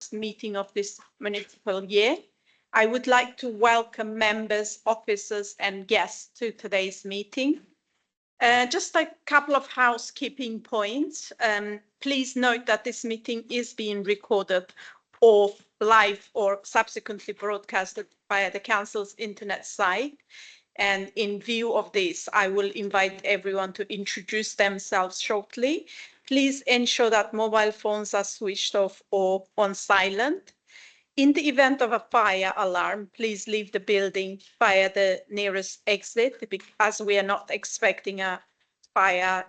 first meeting of this municipal year. I would like to welcome members, officers and guests to today's meeting. Just a couple of housekeeping points. Please note that this meeting is being recorded or live or subsequently broadcasted via the council's internet site. And in view of this, I will invite everyone to introduce themselves shortly. Please ensure that mobile phones are switched off or on silent. In the event of a fire alarm, please leave the building via the nearest exit, as we are not expecting a fire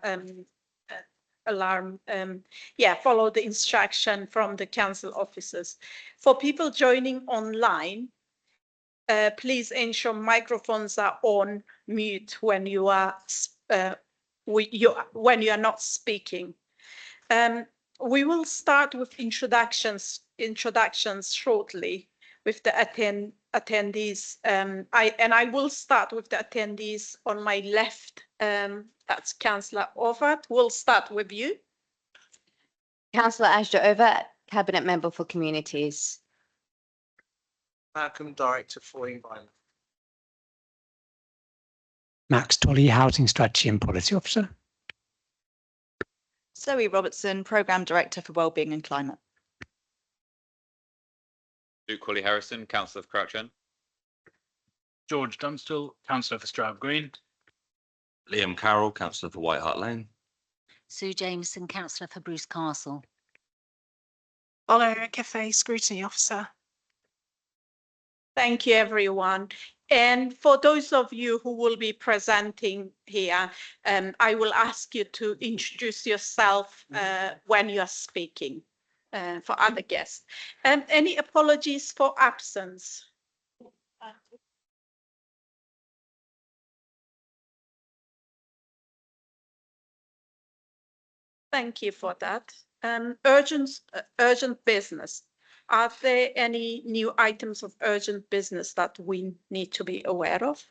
alarm. Follow the instruction from the council officers. For people joining online, please ensure microphones are on mute when you are not speaking. We will start with introductions shortly with the attendees. I will start with the attendees on my left. That's Councillor Overt. We'll start with you. Councillor Ajda Overt, Cabinet Member for Communities. Malcolm, Director for Environment. Max Tolley, Housing Strategy and Policy Officer. Zoe Robertson, Programme Director for Wellbeing and Climate. Luke Hawley-Harrison, Councillor for Crouch End. George Dunstall, Councillor for Stroud Green. Liam Carroll, Councillor for White Hart Lane. Sue Jameson, Councillor for Bruce Castle. Ola Cafe, Scrutiny Officer. Thank you, everyone. And for those of you who will be presenting here, I will ask you to introduce yourself when you are speaking for other guests. Any apologies for absence? Thank you for that. Urgent business. Are there any new items of urgent business that we need to be aware of?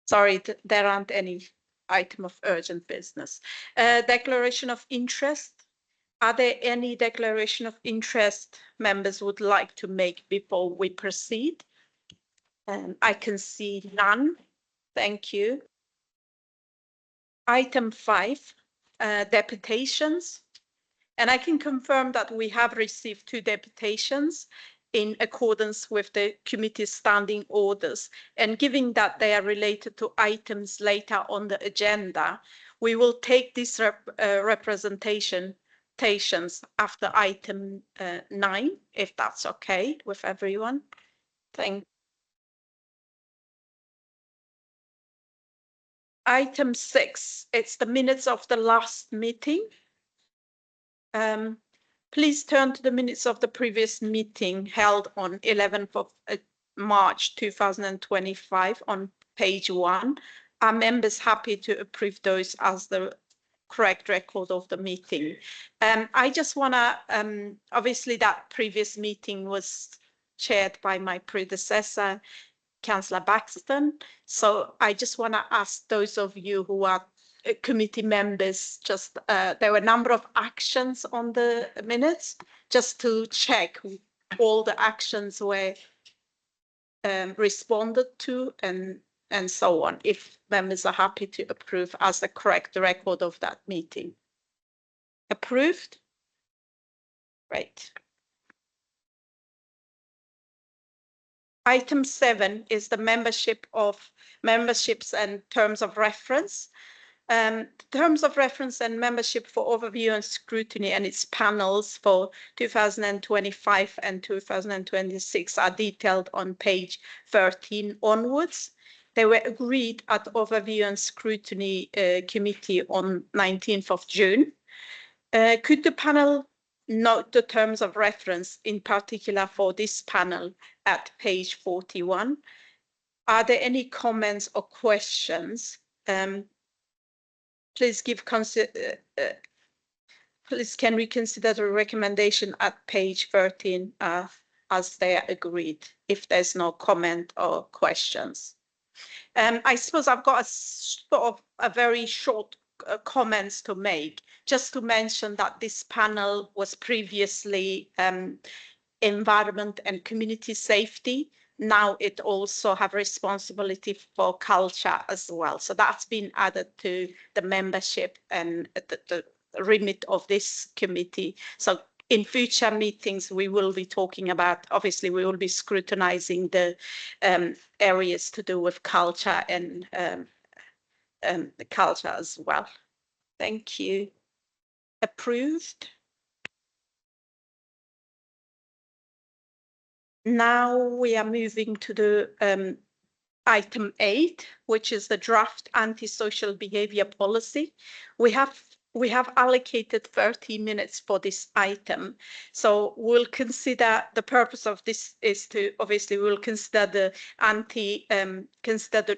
Sorry, there aren't any item of urgent business. Declaration of interest. Are there any declaration of interest members would like to make before we proceed? I can see none. Thank you. Item 5. Deputations, and I can confirm that we have received 2 deputations in accordance with the committee's standing orders, and given that they are related to items later on the agenda, we will take these representations after item 9, if that's okay with everyone. Thank you. Item 6, it's the minutes of the last meeting. Please turn to the minutes of the previous meeting held on 11th of March 2025 on page 1. Are members happy to approve those as the correct record of the meeting? I just want to, obviously that previous meeting was chaired by my predecessor, Councillor Baxton. So I just want to ask those of you who are committee members, just there were a number of actions on the minutes, just to check all the actions were responded to and so on, if members are happy to approve as the correct record of that meeting. Approved? Great. Item 7 is the memberships and terms of reference. Terms of reference and membership for overview and scrutiny and its panels for 2025 and 2026 are detailed on page 13 onwards. They were agreed at overview and scrutiny committee on 19th of June. Could the panel note the terms of reference in particular for this panel at page 41? Are there any comments or questions? Please can we consider the recommendation at page 13 as they are agreed, if there's no comment or questions? I suppose I've got a very short comments to make. Just to mention that this panel was previously environment and community safety. Now it also have responsibility for culture as well. So that's been added to the membership and the remit of this committee. So in future meetings, we will be talking about, obviously, we will be scrutinizing the areas to do with culture and the culture as well. Thank you. Approved. Now we are moving to the item 8, which is the draft antisocial behavior policy. We have allocated 30 minutes for this item. So we'll consider, the purpose of this is to, obviously we'll consider the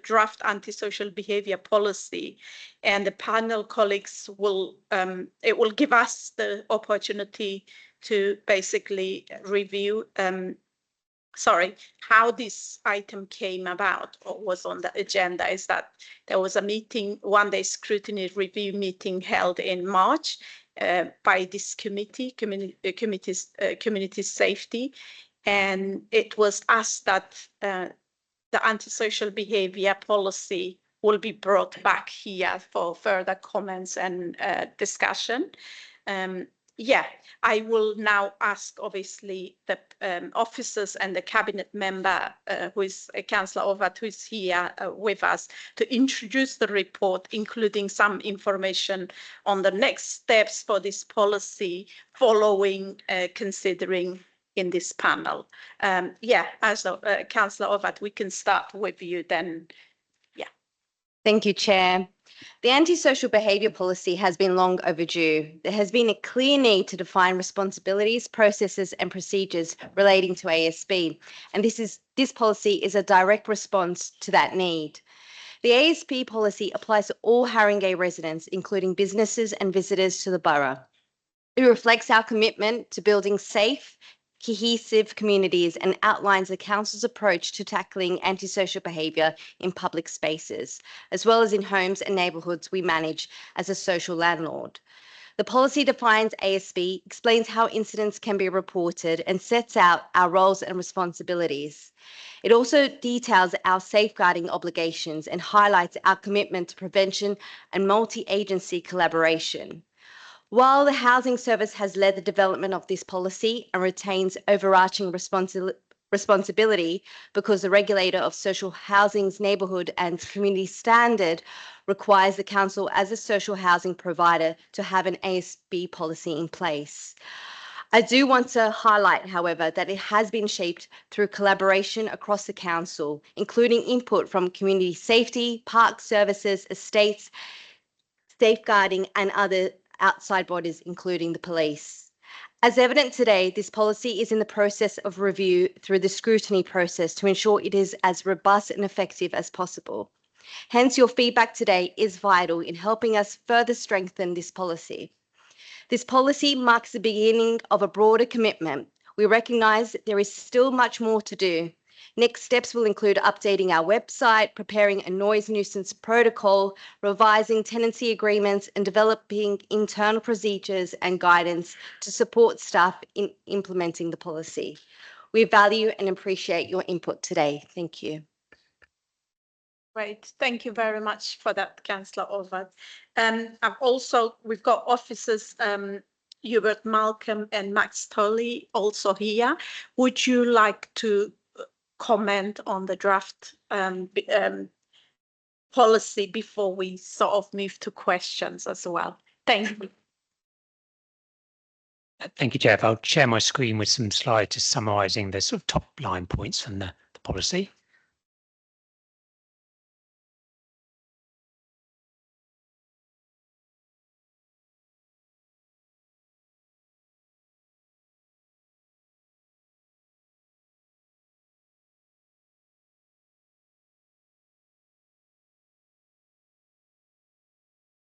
draft antisocial behavior policy, and the panel colleagues will, it will give us the opportunity to basically review how this item came about or was on the agenda. Is that there was a meeting, one-day scrutiny review meeting held in March by this committee, community safety, and it was asked that the antisocial behavior policy will be brought back here for further comments and discussion. Yeah, I will now ask, obviously, the officers and the cabinet member, who is Councillor Ovat, who is here with us, to introduce the report, including some information on the next steps for this policy following considering in this panel. Yeah, as Councillor Ovat, we can start with you then. Yeah. Thank you, Chair. The antisocial behaviour policy has been long overdue. There has been a clear need to define responsibilities, processes and procedures relating to ASB, and this policy is a direct response to that need. The ASB policy applies to all Haringey residents, including businesses and visitors to the borough. It reflects our commitment to building safe, cohesive communities and outlines the Council's approach to tackling antisocial behaviour in public spaces, as well as in homes and neighbourhoods we manage as a social landlord. The policy defines ASB, explains how incidents can be reported, and sets out our roles and responsibilities. It also details our safeguarding obligations and highlights our commitment to prevention and multi-agency collaboration. While the Housing Service has led the development of this policy and retains overarching responsibility because the regulator of social housing's neighbourhood and community standard requires the Council as a social housing provider to have an ASB policy in place. I do want to highlight, however, that it has been shaped through collaboration across the Council, including input from community safety, park services, estates, safeguarding and other outside bodies, including the police. As evident today, this policy is in the process of review through the scrutiny process to ensure it is as robust and effective as possible. Hence, your feedback today is vital in helping us further strengthen this policy. This policy marks the beginning of a broader commitment. We recognise that there is still much more to do. Next steps will include updating our website, preparing a noise nuisance protocol, revising tenancy agreements, and developing internal procedures and guidance to support staff in implementing the policy. We value and appreciate your input today. Thank you. Great, thank you very much for that, Councillor Ovat. We've got officers Hubert Malcolm and Max Tolley also here. Would you like to comment on the draft policy before we sort of move to questions as well? Thank you. Thank you, Jeff. I'll share my screen with some slides just summarising the sort of top line points from the policy.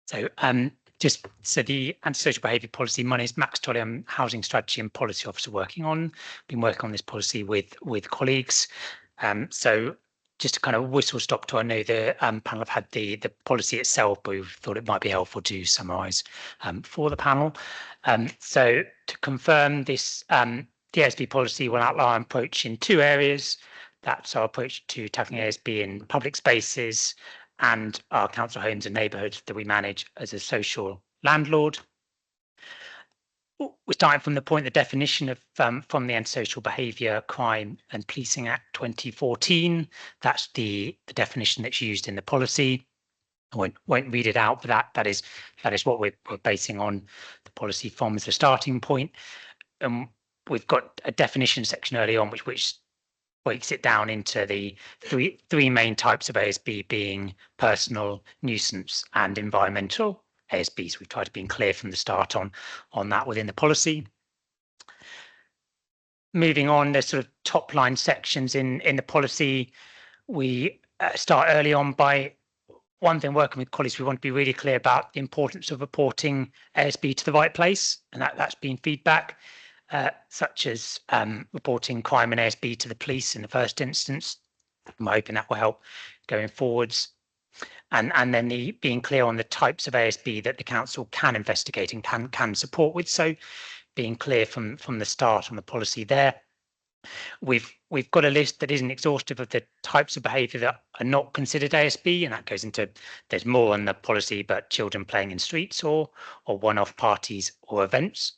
So the antisocial behaviour policy, my name is Max Tolley. I'm Housing Strategy and Policy Officer been working on this policy with colleagues. So just to kind of whistle stop tour, I know the panel have had the policy itself, but we thought it might be helpful to summarise for the panel. So to confirm this, the ASB policy will outline our approach in 2 areas. That's our approach to tackling ASB in public spaces and our council homes and neighbourhoods that we manage as a social landlord. We're starting from the point, the definition of from the Antisocial Behaviour, Crime and Policing Act 2014. That's the definition that's used in the policy. I won't read it out, but that is what we're basing on the policy from as a starting point. We've got a definition section early on which breaks it down into the three main types of ASB, being personal, nuisance and environmental ASB. So we've tried to be clear from the start on that within the policy. Moving on, there's sort of top line sections in the policy. We start early on by one thing, working with colleagues, we want to be really clear about the importance of reporting ASB to the right place, and that's been feedback, such as reporting crime and ASB to the police in the first instance. I'm hoping that will help going forwards. And then being clear on the types of ASB that the council can investigate and can support with. So being clear from the start on the policy there. We've got a list that isn't exhaustive of the types of behaviour that are not considered ASB, and that goes into, there's more on the policy, but children playing in streets or one-off parties or events.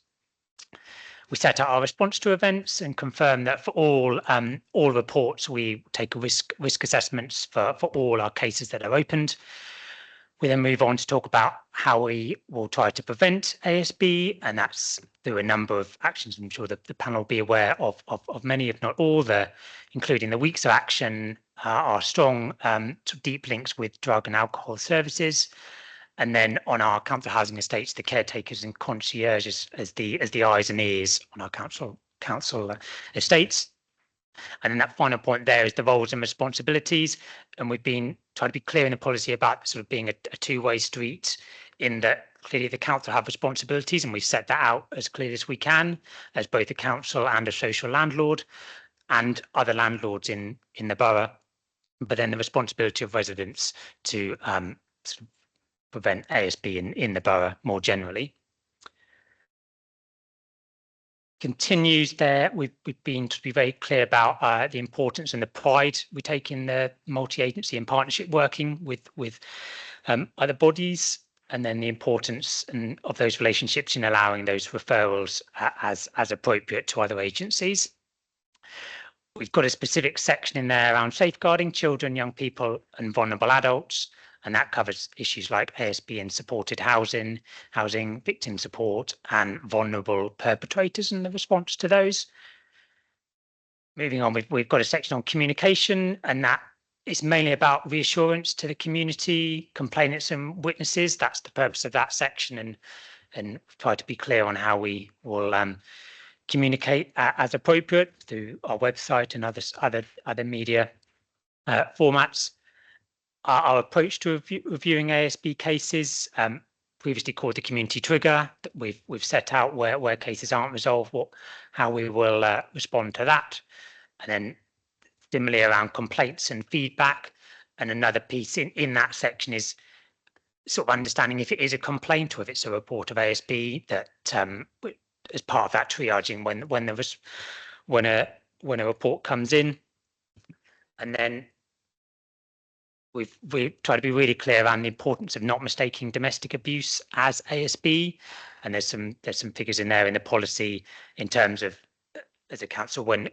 We set out our response to events and confirm that for all reports, we take a risk assessments for all our cases that are opened. We then move on to talk about how we will try to prevent ASB, and that's through a number of actions. I'm sure that the panel will be aware of many, if not all, including the weeks of action, our strong deep links with drug and alcohol services, and then on our council housing estates, the caretakers and concierges as the eyes and ears on our council estates. And then that final point there is the roles and responsibilities. And we've been trying to be clear in the policy about sort of being a two-way street, in that clearly the council have responsibilities, and we've set that out as clear as we can as both a council and a social landlord and other landlords in the borough. But then the responsibility of residents to sort of prevent ASB in the borough more generally. Continues there. We've been to be very clear about the importance and the pride we take in the multi-agency and partnership working with other bodies, and then the importance of those relationships in allowing those referrals as appropriate to other agencies. We've got a specific section in there around safeguarding children, young people and vulnerable adults, and that covers issues like ASB and supported housing, victim support and vulnerable perpetrators and the response to those. Moving on, we've got a section on communication, and that is mainly about reassurance to the community, complainants and witnesses. That's the purpose of that section, and try to be clear on how we will communicate as appropriate through our website and other media formats. Our approach to reviewing ASB cases, previously called the community trigger, that we've set out where cases aren't resolved, how we will respond to that. And then similarly around complaints and feedback. And another piece in that section is sort of understanding if it is a complaint or if it's a report of ASB, that as part of that triaging when a report comes in. And then we try to be really clear around the importance of not mistaking domestic abuse as ASB, and there's some figures in there in the policy in terms of, as a council when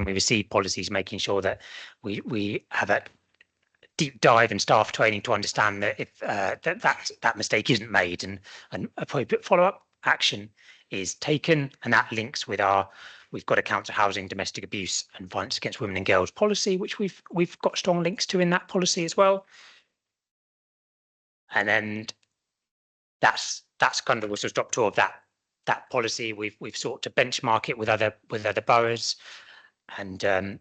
we receive policies, making sure that we have a deep dive and staff training to understand that if that mistake isn't made and appropriate follow-up action is taken, and that links with we've got a council housing, domestic abuse and violence against women and girls policy, which we've got strong links to in that policy as well. And then that's kind of also stop tour of that policy. We've sought to benchmark it with other boroughs, and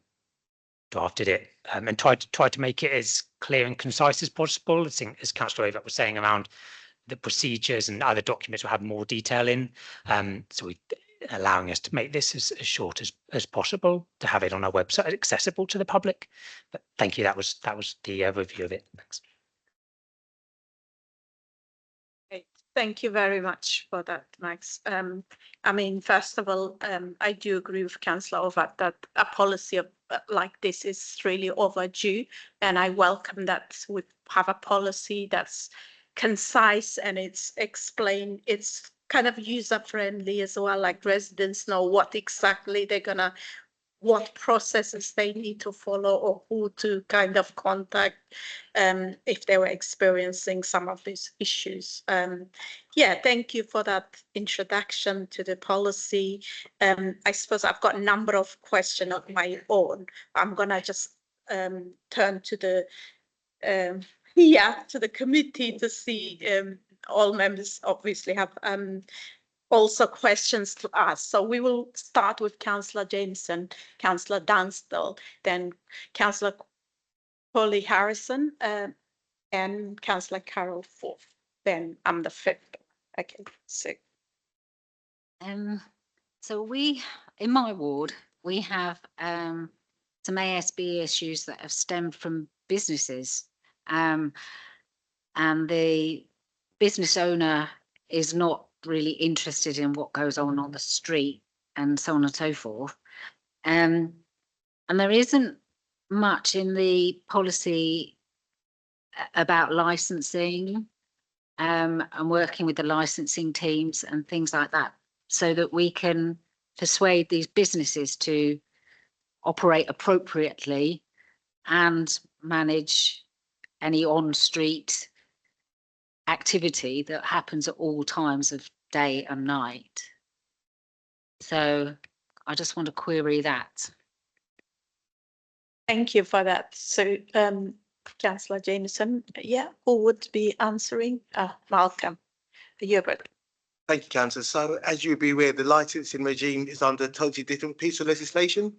drafted it and tried to make it as clear and concise as possible. I think, as Councillor Ovett was saying, around the procedures and other documents will have more detail in. So allowing us to make this as short as possible, to have it on our website accessible to the public. But thank you. That was the overview of it. Thanks. Great. Thank you very much for that, Max. I mean, first of all, I do agree with Councillor Ovat that a policy of, like this is really overdue, and I welcome that we have a policy that's concise and it's explained, it's kind of user friendly as well, like residents know what exactly they're gonna, what processes they need to follow or who to kind of contact if they were experiencing some of these issues. Yeah, thank you for that introduction to the policy. I suppose I've got a number of questions of my own. I'm gonna just turn to the to the committee to see all members obviously have also questions to ask. So we will start with Councillor Jameson, Councillor Dunstall, then Councillor Polly Harrison, and Councillor Carol fourth. Then I'm the fifth. Okay, So we, in my ward, we have some ASB issues that have stemmed from businesses, and the business owner is not really interested in what goes on the street and so on and so forth. And there isn't much in the policy about licensing and working with the licensing teams and things like that, so that we can persuade these businesses to operate appropriately and manage any on-street activity that happens at all times of day and night. So I just want to query that. thank you for that. So Councillor Jameson, yeah, who would be answering? Malcolm, Hubert. Thank you, Councillor. So as you'll be aware, the licensing regime is under a totally different piece of legislation.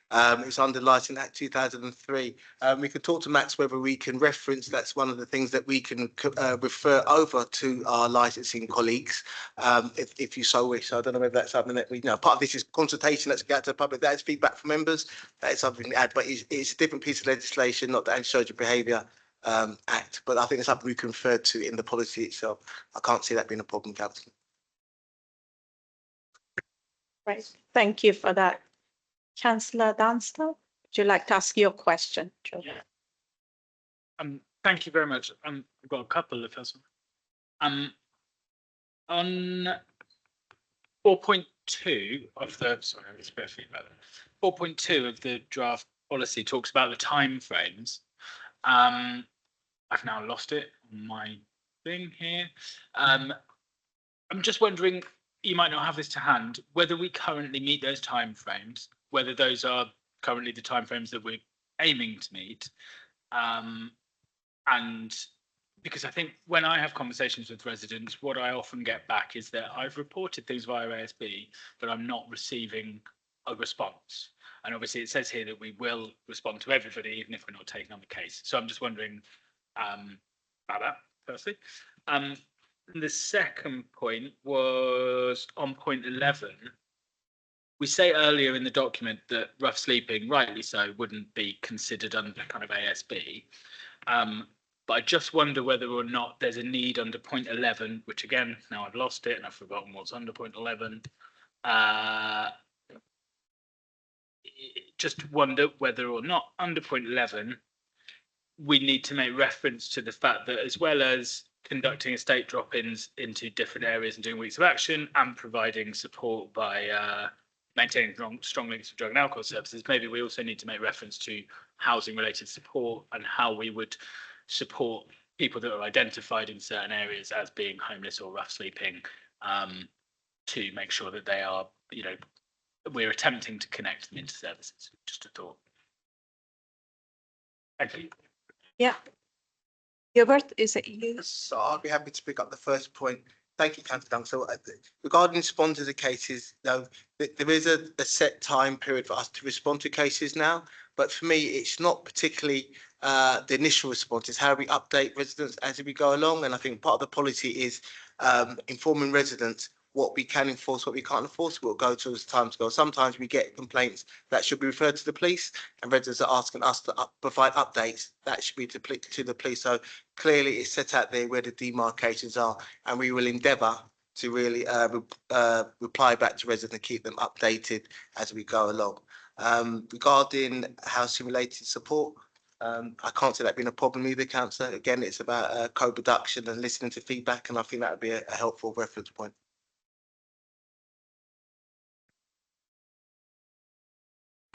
It's under Licensing Act 2003. We can talk to Max whether we can reference, that's one of the things that we can refer over to our licensing colleagues, if you so wish. So I don't know whether that's something that we, part of this is consultation, let's get to the public, that is feedback from members, that is something to add, but it's a different piece of legislation, not the Antisocial Behaviour Act, but I think it's something we can refer to in the policy itself. I can't see that being a problem, Councillor. Right, thank you for that. Councillor Dunstall, would you like to ask your question? Yeah. Thank you very much. I've got a couple if that's on 4.2 of the, sorry, it's a bit of feedback. 4.2 of the draft policy talks about the time frames. I've now lost it on my thing here. I'm just wondering, you might not have this to hand, whether we currently meet those time frames, whether those are currently the time frames that we're aiming to meet. And because I think when I have conversations with residents, what I often get back is that I've reported things via ASB, but I'm not receiving a response. And obviously it says here that we will respond to everybody, even if we're not taking on the case. So I'm just wondering about that, firstly. The second point was on point 11. We say earlier in the document that rough sleeping, rightly so, wouldn't be considered under kind of ASB. But I just wonder whether or not there's a need under point 11, which again, now I've lost it and I've forgotten what's under point 11. Just wonder whether or not under point 11, we need to make reference to the fact that as well as conducting estate drop-ins into different areas and doing weeks of action and providing support by maintaining strong links with drug and alcohol services, maybe we also need to make reference to housing related support and how we would support people that are identified in certain areas as being homeless or rough sleeping, to make sure that they are, we're attempting to connect them into services. Just a thought. Thank you. Yeah. Hubert, is it you? So I'll be happy to pick up the first point. Thank you, Councillor Dunn. So regarding responding to cases, there is a set time period for us to respond to cases now. But for me, it's not particularly the initial response. It's how we update residents as we go along. And I think part of the policy is informing residents what we can enforce, what we can't enforce. We'll go to as time goes. Sometimes we get complaints that should be referred to the police, and residents are asking us to provide updates that should be to the police. So clearly it's set out there where the demarcations are, and we will endeavour to really reply back to residents and keep them updated as we go along. Regarding housing related support, I can't see that being a problem either, Councillor. Again, it's about co-production and listening to feedback, and I think that would be a helpful reference point.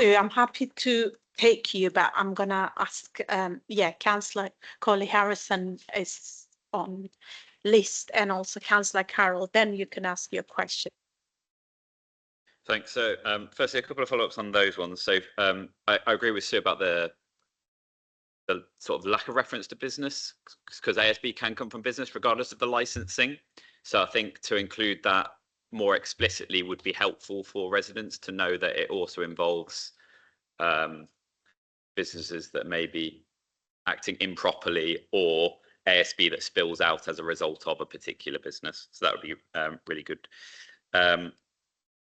I'm happy to take you, but I'm gonna ask, Councillor Coley Harrison is on list, and also Councillor Carroll, then you can ask your question. Thanks. So firstly, a couple of follow-ups on those ones. So I agree with Sue about the sort of lack of reference to business, because ASB can come from business regardless of the licensing. So I think to include that more explicitly would be helpful for residents to know that it also involves businesses that may be acting improperly or ASB that spills out as a result of a particular business. So that would be really good.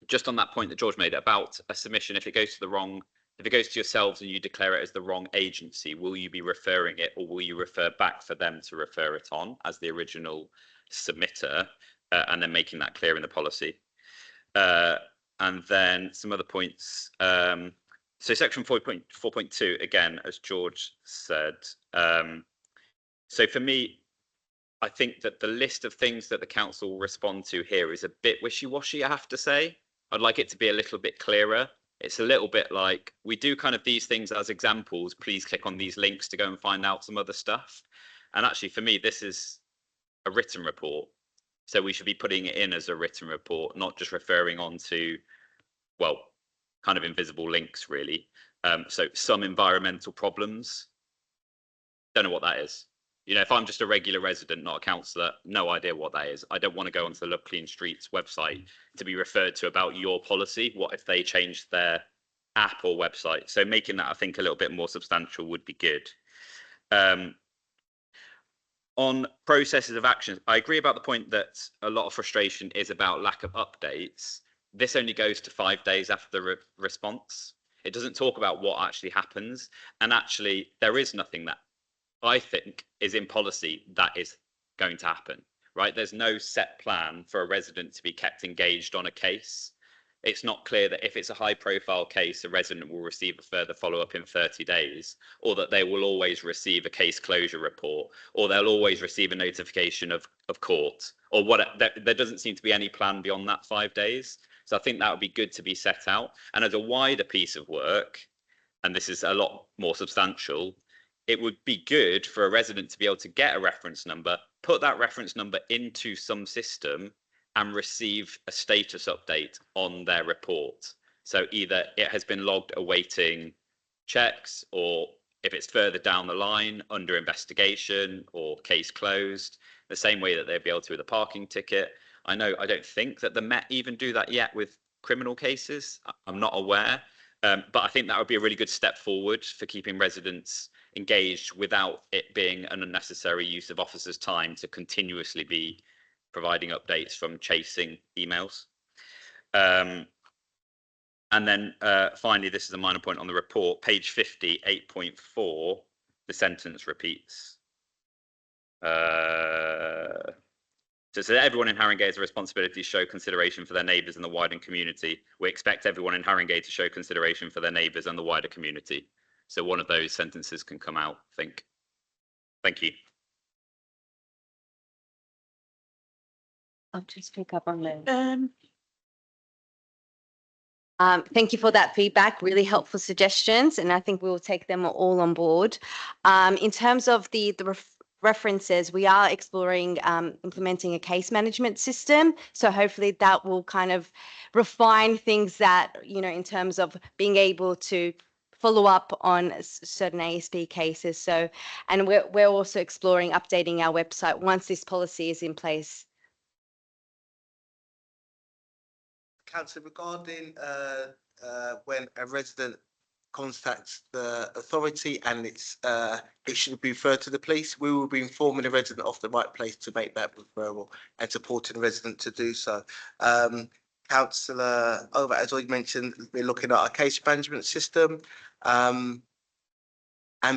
Just on that point that George made about a submission, if it goes to yourselves and you declare it as the wrong agency, will you be referring it, or will you refer back for them to refer it on as the original submitter, and then making that clear in the policy? And then some other points. So section 4.2, again, as George said. So for me, I think that the list of things that the council will respond to here is a bit wishy-washy, I have to say. I'd like it to be a little bit clearer. It's a little bit like, we do kind of these things as examples, please click on these links to go and find out some other stuff. And actually, for me, this is a written report. So we should be putting it in as a written report, not just referring on to, well, kind of invisible links, really. So some environmental problems, don't know what that is. You know, if I'm just a regular resident, not a councillor, no idea what that is. I don't want to go onto the Love Clean Streets website to be referred to about your policy. What if they changed their app or website? So making that, I think, a little bit more substantial would be good. On processes of action, I agree about the point that a lot of frustration is about lack of updates. This only goes to 5 days after the response. It doesn't talk about what actually happens. And actually, there is nothing that I think is in policy that is going to happen, right? There's no set plan for a resident to be kept engaged on a case. It's not clear that if it's a high profile case, a resident will receive a further follow-up in 30 days, or that they will always receive a case closure report, or they'll always receive a notification of court, or what. There doesn't seem to be any plan beyond that 5 days. So I think that would be good to be set out. And as a wider piece of work, and this is a lot more substantial, it would be good for a resident to be able to get a reference number, put that reference number into some system, and receive a status update on their report. So either it has been logged awaiting checks, or if it's further down the line under investigation or case closed, the same way that they'd be able to with a parking ticket. I don't think that the Met even do that yet with criminal cases. I'm not aware, but I think that would be a really good step forward for keeping residents engaged without it being an unnecessary use of officers' time to continuously be providing updates from chasing emails. And then finally, this is a minor point on the report, page 50, 8.4, the sentence repeats. So everyone in Haringey has a responsibility to show consideration for their neighbours and the wider community. We expect everyone in Haringey to show consideration for their neighbours and the wider community. So one of those sentences can come out, I think. Thank you. I'll just pick up on that. Thank you for that feedback, really helpful suggestions, and I think we will take them all on board. In terms of the references, we are exploring implementing a case management system. So hopefully that will kind of refine things that, you know, in terms of being able to follow up on certain ASB cases. So, and we're also exploring updating our website once this policy is in place. Councillor, regarding when a resident contacts the authority and it should be referred to the police, we will be informing the resident of the right place to make that referral and supporting the resident to do so. Councillor Over, as I mentioned, we're looking at our case management system. And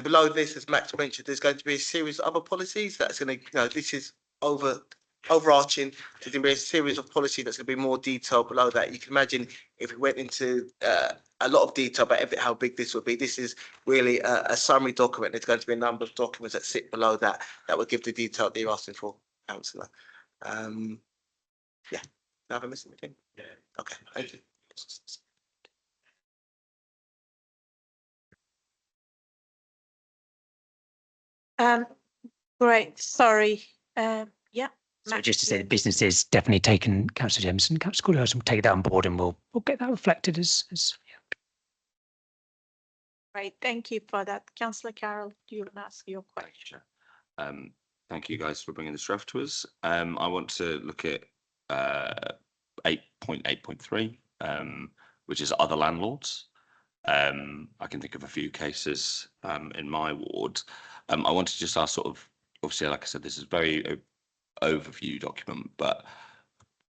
below this, as Max mentioned, there's going to be a series of other policies that's going to, this is overarching. There's going to be a series of policy that's going to be more detailed below that. You can imagine if we went into a lot of detail about how big this would be. This is really a summary document. There's going to be a number of documents that sit below that will give the detail that you're asking for, Councillor. Yeah. Have I missed anything? Yeah. Okay. Thank you. Great. Sorry. Yeah. So Max, just to say, you- the business is definitely taken, Councillor Jameson, Councillor Schoolhouse will take that on board, and we'll get that reflected as yeah. Great. Thank you for that. Councillor Carroll, do you want to ask your question? Thank you guys for bringing this draft to us. I want to look at 8.8.3, which is other landlords. I can think of a few cases in my ward. I want to just ask sort of, obviously, like I said, this is very overview document, but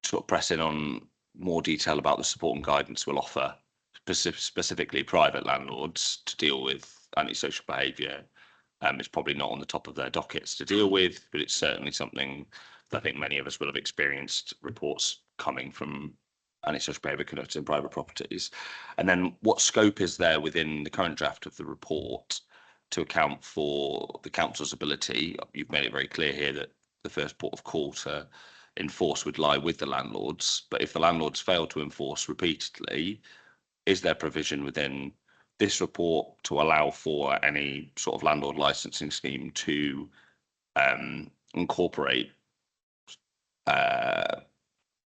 sort of press in on more detail about the support and guidance we'll offer specifically private landlords to deal with antisocial behaviour. It's probably not on the top of their dockets to deal with, but it's certainly something that I think many of us will have experienced reports coming from antisocial behaviour conducted in private properties. And then what scope is there within the current draft of the report to account for the council's ability? You've made it very clear here that the first port of call to enforce would lie with the landlords, but if the landlords fail to enforce repeatedly, is there provision within this report to allow for any sort of landlord licensing scheme to incorporate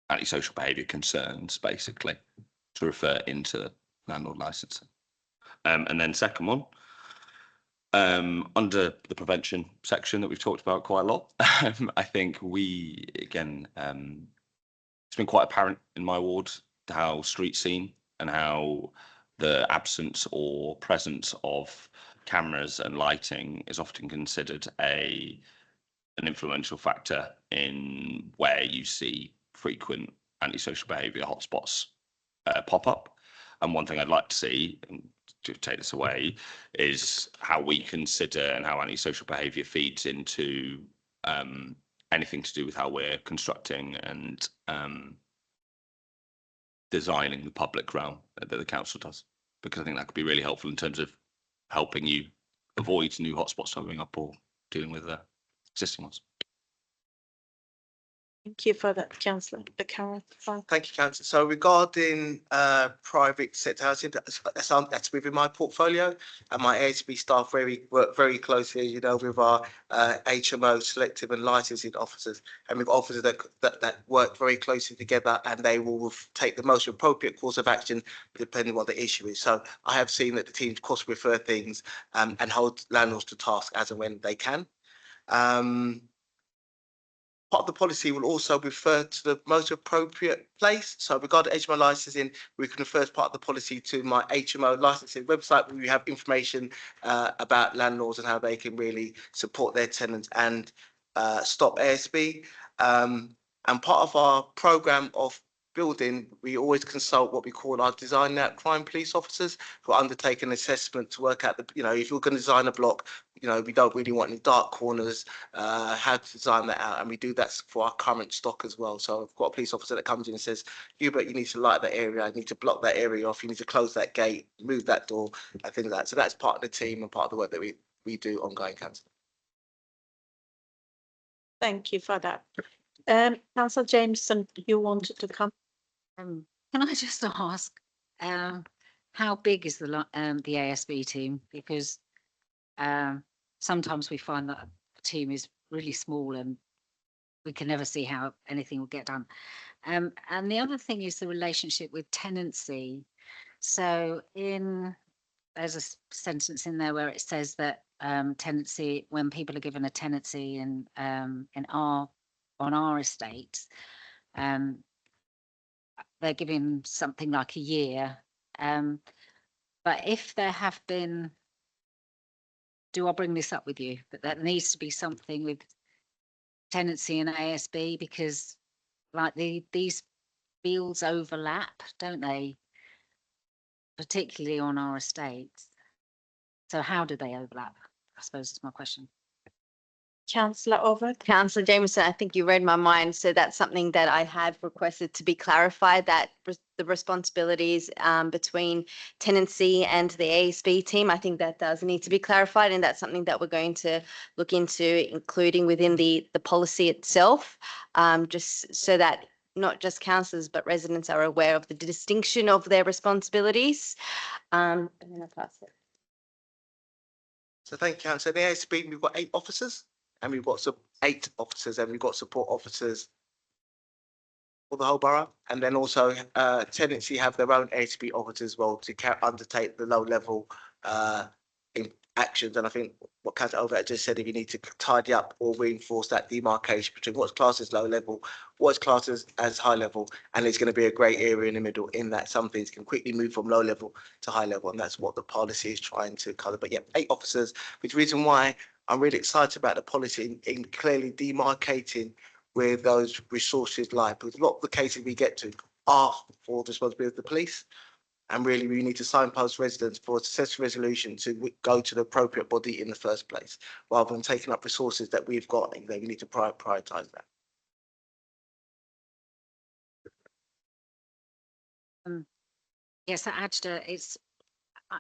antisocial behaviour concerns, basically, to refer into landlord licensing? And then second one, under the prevention section that we've talked about quite a lot, I think we, again, it's been quite apparent in my ward how street scene and how the absence or presence of cameras and lighting is often considered an influential factor in where you see frequent antisocial behaviour hotspots pop up. And one thing I'd like to see, and to take this away, is how we consider and how antisocial behaviour feeds into anything to do with how we're constructing and designing the public realm that the council does, because I think that could be really helpful in terms of helping you avoid new hotspots coming up or dealing with existing ones. Thank you for that, Councillor Carroll. Thank you, Councillor. So regarding private sector housing, that's within my portfolio, and my ASB staff work very closely, you know, with our HMO, selective and licensing officers, and we've got officers that work very closely together, and they will take the most appropriate course of action depending on what the issue is. So I have seen that the teams cross refer things and hold landlords to task as and when they can. Part of the policy will also refer to the most appropriate place. So regarding HMO licensing, we can refer as part of the policy to my HMO licensing website, where we have information about landlords and how they can really support their tenants and stop ASB. And part of our programme of building, we always consult what we call our design out crime police officers, who undertake an assessment to work out if you're going to design a block, we don't really want any dark corners, how to design that out. And we do that for our current stock as well. So I've got a police officer that comes in and says, Hubert, you need to light that area, you need to block that area off, you need to close that gate, move that door, and things like that. So that's part of the team and part of the work that we do ongoing, Councillor. Thank you for that. Councillor Jameson, you wanted to come? Can I just ask, how big is the ASB team? Because sometimes we find that a team is really small and we can never see how anything will get done. And the other thing is the relationship with tenancy. So there's a sentence in there where it says that tenancy, when people are given a tenancy on our estates, they're given something like a year. But if there have been, do I bring this up with you? But that needs to be something with tenancy and ASB, because like these fields overlap, don't they? Particularly on our estates. So how do they overlap? I suppose is my question. Councillor Ovett. Councillor Jameson, I think you read my mind. So that's something that I have requested to be clarified, that the responsibilities between tenancy and the ASB team, I think that does need to be clarified, and that's something that we're going to look into, including within the policy itself, just so that not just councillors but residents are aware of the distinction of their responsibilities. And then I'll pass it. So thank you, Councillor. In the ASB, we've got 8 officers, and we've got 8 officers, and we've got support officers for the whole borough. And then also tenancy have their own ASB officers as well to undertake the low level actions. And I think what Councillor Ovett just said, if you need to tidy up or reinforce that demarcation between what's classed as low level, what's classed as high level, and there's going to be a grey area in the middle, in that some things can quickly move from low level to high level, and that's what the policy is trying to cover. But yeah, 8 officers, which is the reason why I'm really excited about the policy in clearly demarcating where those resources lie, because a lot of the cases we get to are for the responsibility of the police. And really, we need to signpost residents for a successful resolution to go to the appropriate body in the first place, rather than taking up resources that we've got. And we need to prioritise that. Yes, Ajda, it's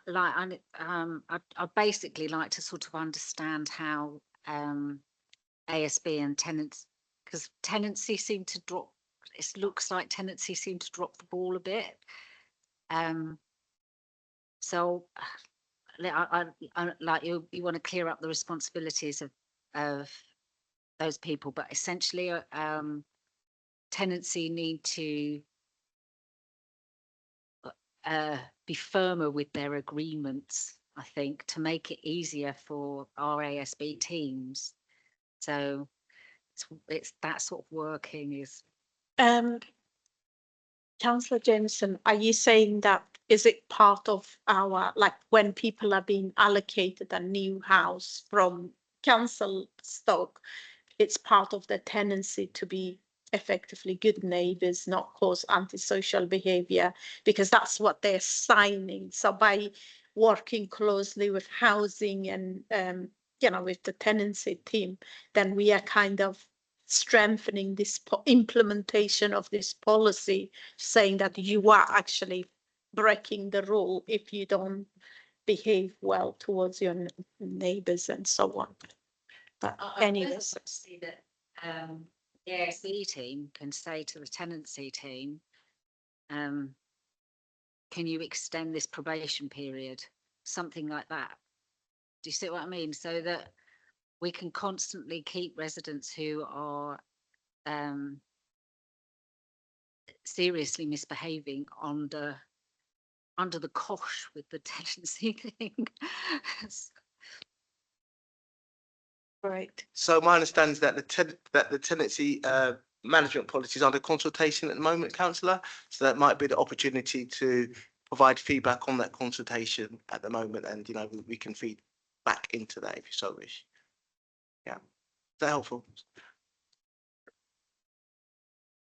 like I basically like to sort of understand how ASB and tenants, because tenancy seem to drop. It looks like tenancy seem to drop the ball a bit. So I like you want to clear up the responsibilities of those people, but essentially tenancy need to be firmer with their agreements, I think, to make it easier for our ASB teams. So it's that sort of working is. Councillor Jameson, are you saying that is it part of our, like when people are being allocated a new house from council stock, it's part of the tenancy to be effectively good neighbours, not cause antisocial behaviour, because that's what they're signing. So by working closely with housing and with the tenancy team, then we are kind of strengthening this implementation of this policy, saying that you are actually breaking the rule if you don't behave well towards your neighbours and so on. But anyways, See that the ASB team can say to the tenancy team, can you extend this probation period, something like that. Do you see what I mean? So that we can constantly keep residents who are seriously misbehaving under the cosh with the tenancy thing. right. So my understanding is that the tenancy management policy is under consultation at the moment, Councillor. So that might be the opportunity to provide feedback on that consultation at the moment, and we can feed back into that if you so wish. Yeah, is that helpful?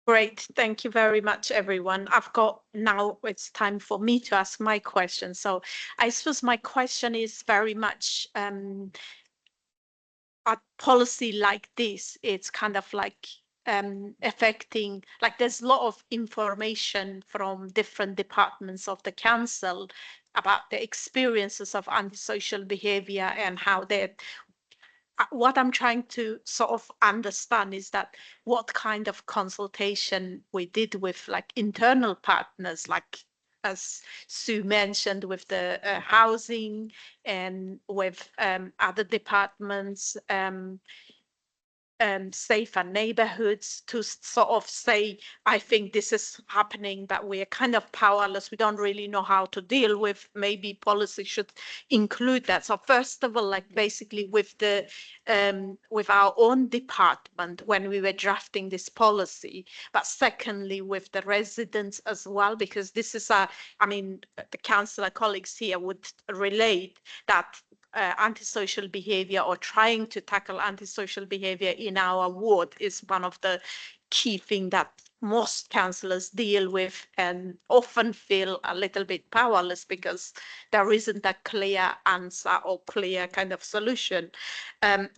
Great, thank you very much, everyone. Now it's time for me to ask my question. So I suppose my question is very much a policy like this, it's kind of like affecting, like there's a lot of information from different departments of the council about the experiences of antisocial behavior and how they're what I'm trying to sort of understand is that what kind of consultation we did with like internal partners, like as Sue mentioned, with the housing and with other departments, safer neighborhoods, to sort of say, I think this is happening, but we are kind of powerless. We don't really know how to deal with. Maybe policy should include that. So first of all, like basically with the with our own department when we were drafting this policy, but secondly with the residents as well, because this is I mean, the councillor colleagues here would relate that antisocial behavior or trying to tackle antisocial behavior in our ward is one of the key things that most councillors deal with and often feel a little bit powerless because there isn't a clear answer or clear kind of solution.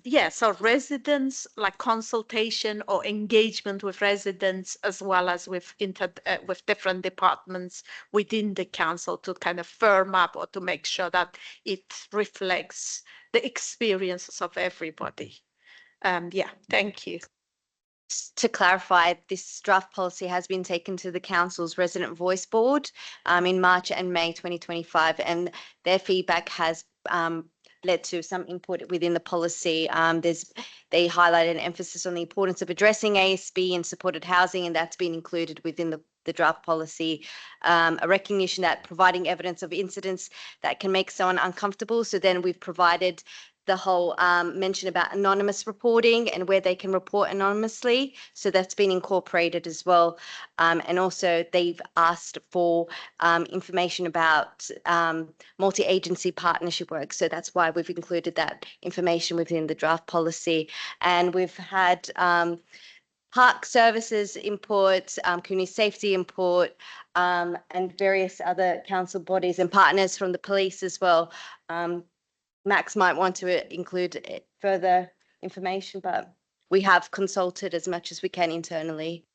Yeah, so residents, like consultation or engagement with residents as well as with with different departments within the council to kind of firm up or to make sure that it reflects the experiences of everybody. Yeah, thank you. To clarify, this draft policy has been taken to the council's resident voice board in March and May 2025, and their feedback has led to some input within the policy. They highlighted an emphasis on the importance of addressing ASB and supported housing, and that's been included within the draft policy. A recognition that providing evidence of incidents that can make someone uncomfortable. So then we've provided the whole mention about anonymous reporting and where they can report anonymously. So that's been incorporated as well. And also they've asked for information about multi-agency partnership work. So that's why we've included that information within the draft policy. And we've had park services input, community safety input, and various other council bodies and partners from the police as well. Max might want to include further information, but we have consulted as much as we can internally.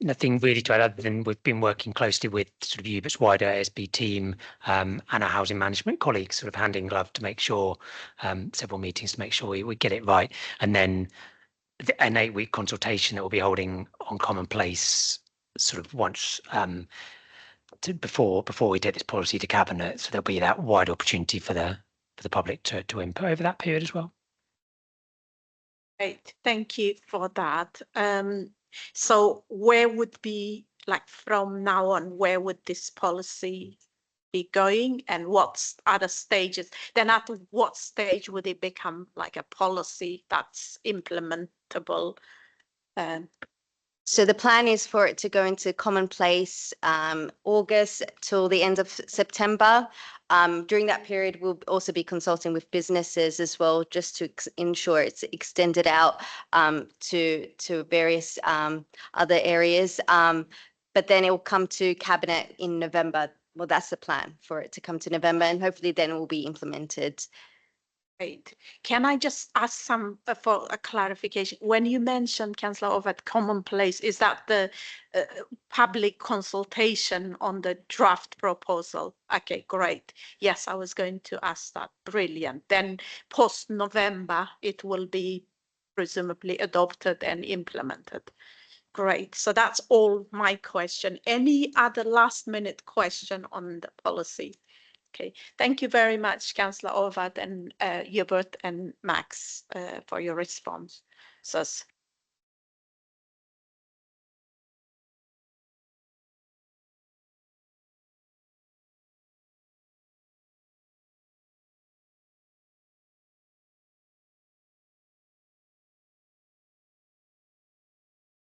Nothing really to add other than we've been working closely with sort of UBIT's wider ASB team and our housing management colleagues, sort of hand in glove to make sure, several meetings to make sure we get it right. And then an 8-week consultation that we'll be holding on Commonplace sort of once before we take this policy to cabinet, so there'll be that wide opportunity for the public to input over that period as well. Great, thank you for that. So where would be, like, from now on, where would this policy be going, and what's other stages? Then at what stage would it become like a policy that's implementable? So the plan is for it to go into Commonplace August till the end of September. During that period, we'll also be consulting with businesses as well, just to ensure it's extended out to various other areas. But then it will come to Cabinet in November. Well, that's the plan, for it to come to November, and hopefully then it will be implemented. Great. Can I just ask some for a clarification? When you mentioned, CouncillorOvat, Commonplace, is that the public consultation on the draft proposal? Okay, great. Yes, I was going to ask that. Brilliant. Then post-November, it will be presumably adopted and implemented. Great. So that's all my question. Any other last-minute question on the policy? Okay, thank you very much, Councillor Ovat and Hubert and Max for your response.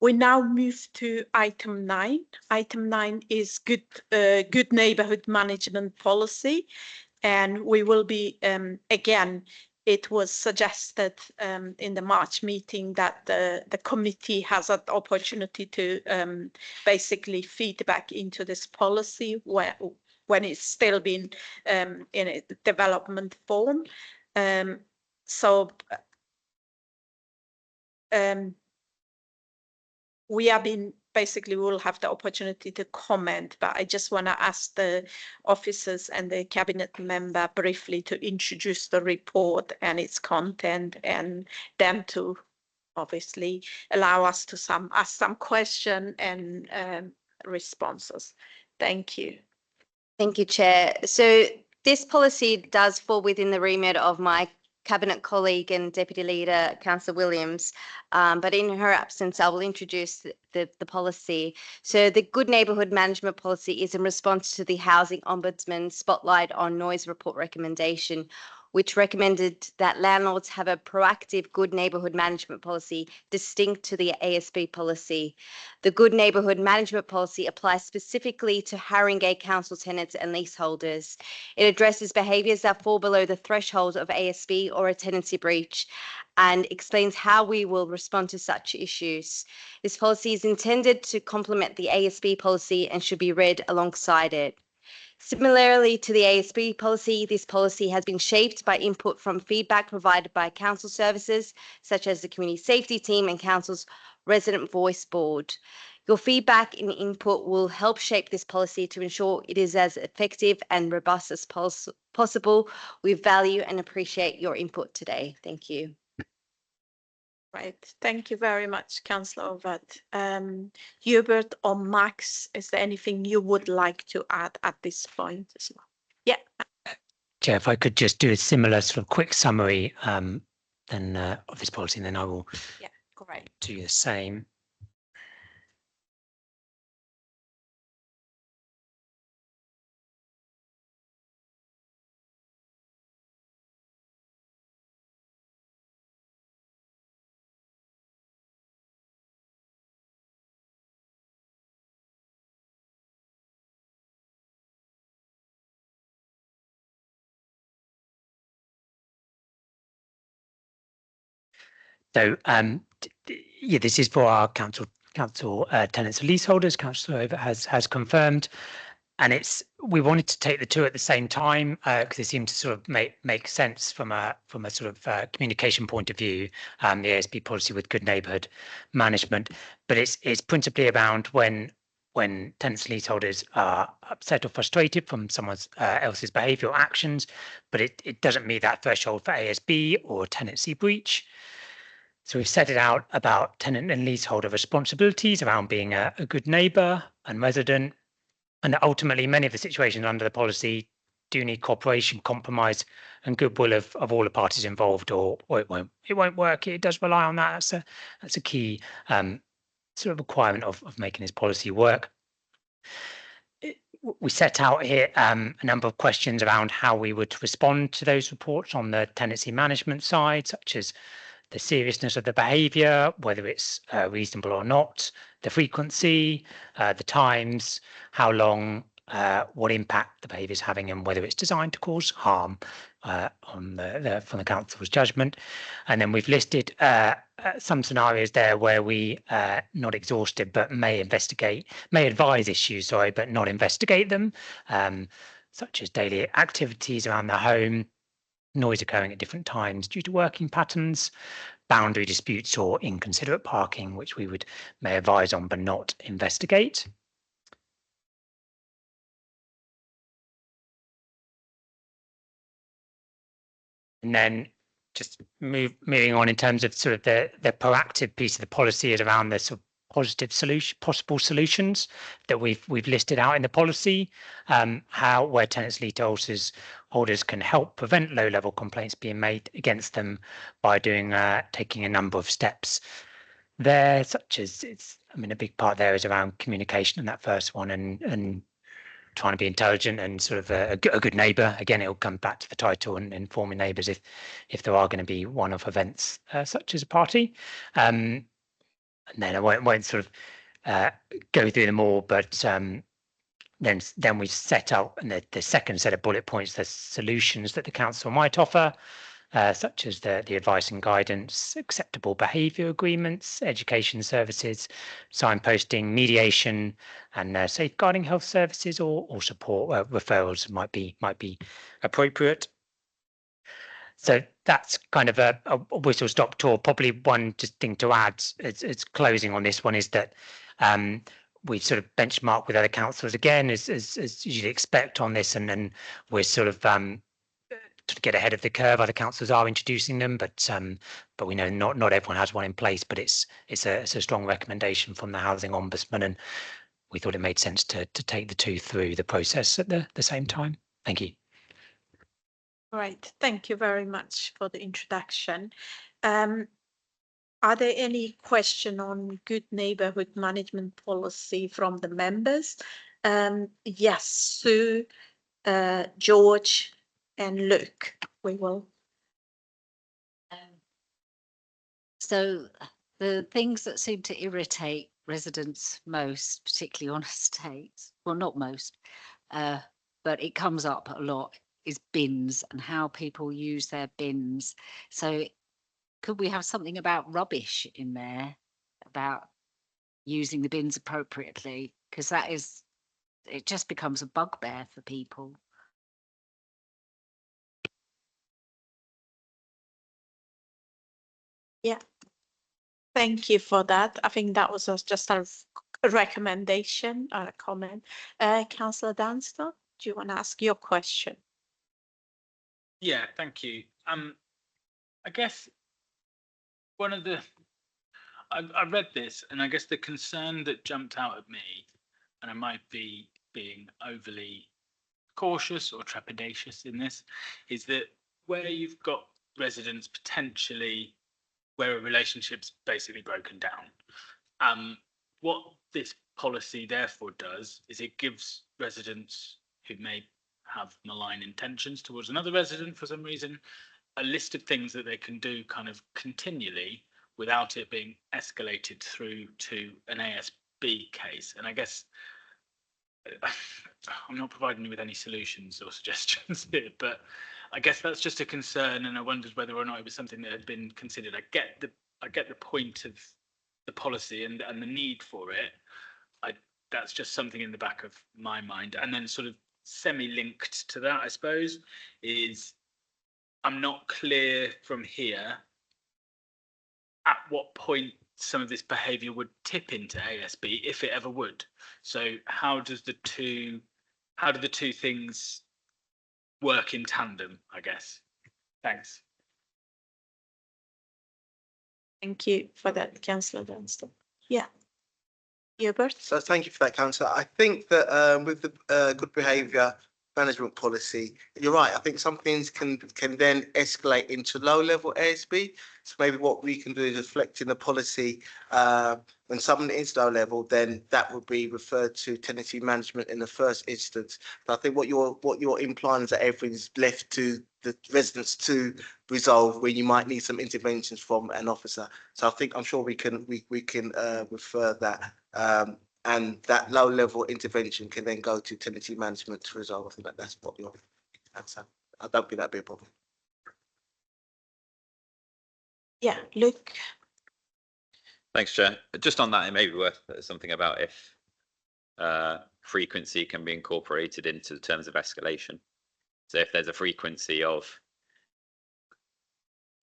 We now move to item 9. Item 9 is good neighbourhood management policy, and we will be again. It was suggested in the March meeting that the committee has an opportunity to basically feedback into this policy when it's still been in a development form. We have been basically, we'll have the opportunity to comment, but I just want to ask the officers and the cabinet member briefly to introduce the report and its content, and then to obviously allow us to ask some question and responses. Thank you. Thank you, Chair. So this policy does fall within the remit of my Cabinet colleague and Deputy Leader, Councillor Williams, but in her absence, I will introduce the policy. So the Good Neighbourhood Management Policy is in response to the Housing Ombudsman Spotlight on Noise Report recommendation, which recommended that landlords have a proactive good neighbourhood management policy distinct to the ASB policy. The Good Neighbourhood Management Policy applies specifically to Haringey Council tenants and leaseholders. It addresses behaviours that fall below the threshold of ASB or a tenancy breach and explains how we will respond to such issues. This policy is intended to complement the ASB policy and should be read alongside it. Similarly to the ASB policy, this policy has been shaped by input from feedback provided by council services, such as the Community Safety Team and Council's Resident Voice Board. Your feedback and input will help shape this policy to ensure it is as effective and robust as possible. We value and appreciate your input today. Thank you. Right. Thank you very much, Councillor Ovad. Hubert or Max, is there anything you would like to add at this point as well? Yeah. Chair, if I could just do a similar sort of quick summary then of this policy, and then I will Great. do the same. So yeah, this is for our council tenants and leaseholders. Councillor Over has confirmed, and we wanted to take the two at the same time because they seem to sort of make sense from a sort of communication point of view. The ASB policy with good neighbourhood management, but it's principally around when tenants and leaseholders are upset or frustrated from someone else's behaviour or actions, but it doesn't meet that threshold for ASB or tenancy breach. So we've set it out about tenant and leaseholder responsibilities around being a good neighbour and resident. And ultimately, many of the situations under the policy do need cooperation, compromise, and goodwill of all the parties involved, or it won't work. It does rely on that. That's a key sort of requirement of making this policy work. We set out here a number of questions around how we would respond to those reports on the tenancy management side, such as the seriousness of the behaviour, whether it's reasonable or not, the frequency, the times, how long, what impact the behaviour is having, and whether it's designed to cause harm from the council's judgment. And then we've listed some scenarios there where we not exhausted but may advise issues, but not investigate them, such as daily activities around the home, noise occurring at different times due to working patterns, boundary disputes, or inconsiderate parking, which we may advise on but not investigate. And then just moving on in terms of sort of the proactive piece of the policy is around the sort of possible solutions that we've listed out in the policy, where tenants leaseholders can help prevent low-level complaints being made against them by taking a number of steps there, such as a big part there is around communication in that first one, and trying to be intelligent and sort of a good neighbour. Again, it'll come back to the title and informing neighbours if there are going to be one-off events such as a party. And then I won't sort of go through them all, but then we set out in the second set of bullet points the solutions that the council might offer, such as the advice and guidance, acceptable behaviour agreements, education services, signposting, mediation, and safeguarding health services or support referrals might be appropriate. So that's kind of a whistle-stop tour. Probably one just thing to add as closing on this one is that we've sort of benchmarked with other councils again, as you'd expect on this, and then we're sort of to get ahead of the curve. Other councils are introducing them, but we know not everyone has one in place. But it's a strong recommendation from the Housing Ombudsman, and we thought it made sense to take the two through the process at the same time. Thank you. Right. Thank you very much for the introduction. Are there any question on good neighborhood management policy from the members? Yes, Sue, George, and Luke. We will. So the things that seem to irritate residents most, particularly on estates, well, not most, but it comes up a lot, is bins and how people use their bins. So could we have something about rubbish in there, about using the bins appropriately? Because that is, it just becomes a bugbear for people. Yeah. Thank you for that. I think that was just a recommendation or a comment. Councillor Dunstall, do you want to ask your question? Yeah, thank you. I guess one of the I read this, and I guess the concern that jumped out at me, and I might be being overly cautious or trepidatious in this, is that where you've got residents potentially where a relationship's basically broken down, what this policy therefore does is it gives residents who may have malign intentions towards another resident for some reason a list of things that they can do kind of continually without it being escalated through to an ASB case. And I guess I'm not providing you with any solutions or suggestions here, but I guess that's just a concern, and I wondered whether or not it was something that had been considered. I get the point of the policy and the need for it. That's just something in the back of my mind. And then sort of semi-linked to that, I suppose, is I'm not clear from here at what point some of this behaviour would tip into ASB, if it ever would. So how do the two things work in tandem, I guess? Thanks. Thank you for that, Councillor Dunstall. Yeah. Hubert? So thank you for that, Councillor. I think that with the good behaviour management policy, you're right. I think some things can then escalate into low level ASB. So maybe what we can do is reflect in the policy when someone is low level, then that would be referred to tenancy management in the first instance. But I think what you're implying is that everything's left to the residents to resolve when you might need some interventions from an officer. So I'm sure we can refer that. And that low level intervention can then go to tenancy management to resolve. I think that's what you're answer. I don't think that'd be a problem. Yeah, Luke. Thanks, Chair. Just on that, it may be worth something about if frequency can be incorporated into the terms of escalation. So if there's a frequency of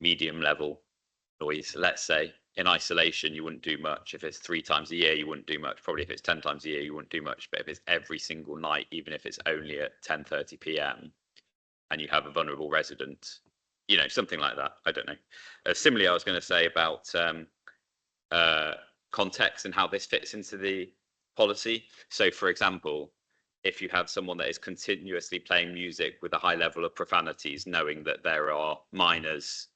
medium level noise, let's say, in isolation, you wouldn't do much. If it's 3 times a year, you wouldn't do much. Probably if it's 10 times a year, you wouldn't do much. But if it's every single night, even if it's only at 10:30 p.m. and you have a vulnerable resident, something like that. I don't know. Similarly, I was going to say about context and how this fits into the policy. So, for example, if you have someone that is continuously playing music with a high level of profanities, knowing that there are minors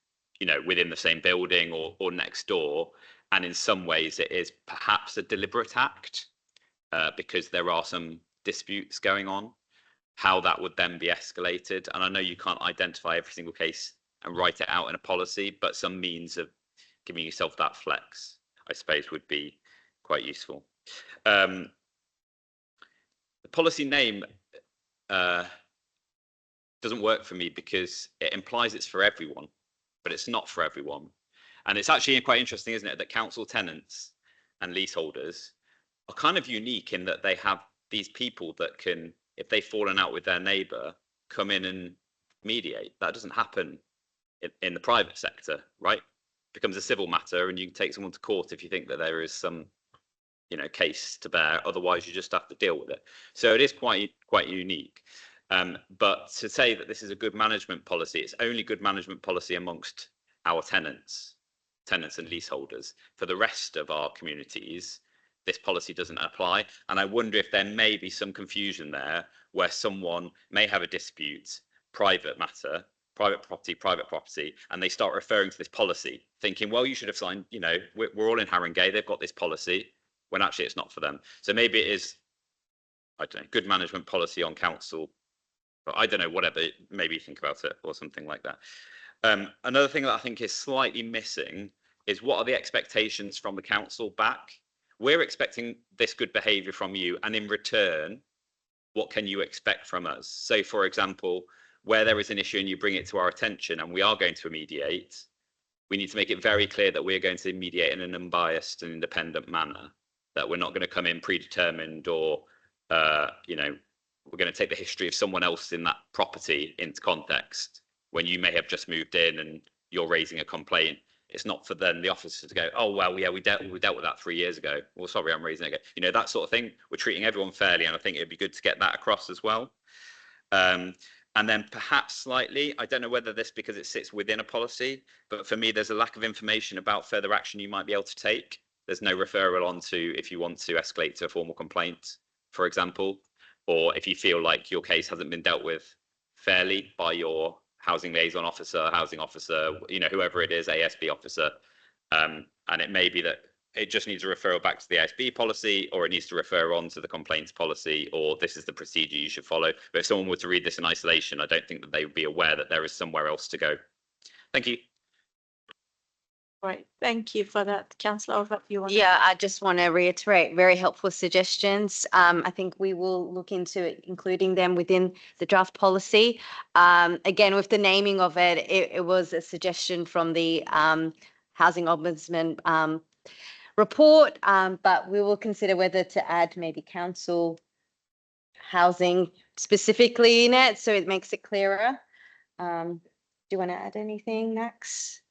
within the same building or next door. And in some ways it is perhaps a deliberate act because there are some disputes going on, how that would then be escalated. And I know you can't identify every single case and write it out in a policy, but some means of giving yourself that flex, I suppose, would be quite useful. The policy name doesn't work for me because it implies it's for everyone, but it's not for everyone. And it's actually quite interesting, isn't it, that council tenants and leaseholders are kind of unique in that they have these people that can, if they've fallen out with their neighbour, come in and mediate. That doesn't happen in the private sector, right? It becomes a civil matter and you can take someone to court if you think that there is some case to bear. Otherwise, you just have to deal with it. So it is quite unique. But to say that this is a good management policy, it's only good management policy amongst our tenants and leaseholders. For the rest of our communities, this policy doesn't apply. And I wonder if there may be some confusion there where someone may have a dispute, private matter, private property, and they start referring to this policy, thinking, well, you should have signed, you know, we're all in Haringey, they've got this policy, when actually it's not for them. So maybe it is, I don't know, good management policy on council, but I don't know, whatever, maybe think about it or something like that. Another thing that I think is slightly missing is what are the expectations from the council back? We're expecting this good behaviour from you, and in return, what can you expect from us? So, for example, where there is an issue and you bring it to our attention and we are going to mediate, we need to make it very clear that we're going to mediate in an unbiased and independent manner, that we're not going to come in predetermined or, you know, we're going to take the history of someone else in that property into context when you may have just moved in and you're raising a complaint. It's not for then the officer to go, oh, well, yeah, we dealt with that 3 years ago. Well, sorry, I'm raising it again. You know, that sort of thing. We're treating everyone fairly, and I think it'd be good to get that across as well. And then perhaps slightly, I don't know whether this because it sits within a policy, but for me, there's a lack of information about further action you might be able to take. There's no referral on to if you want to escalate to a formal complaint, for example, or if you feel like your case hasn't been dealt with fairly by your housing liaison officer, housing officer, you know, whoever it is, ASB officer. And it may be that it just needs a referral back to the ASB policy, or it needs to refer on to the complaints policy, or this is the procedure you should follow. But if someone were to read this in isolation, I don't think that they would be aware that there is somewhere else to go. Thank you. Right, thank you for that, Councillor. Yeah, I just want to reiterate very helpful suggestions. I think we will look into including them within the draft policy. Again, with the naming of it, it was a suggestion from the Housing Ombudsman report, but we will consider whether to add maybe council housing specifically in it so it makes it clearer. Do you want to add anything, Max?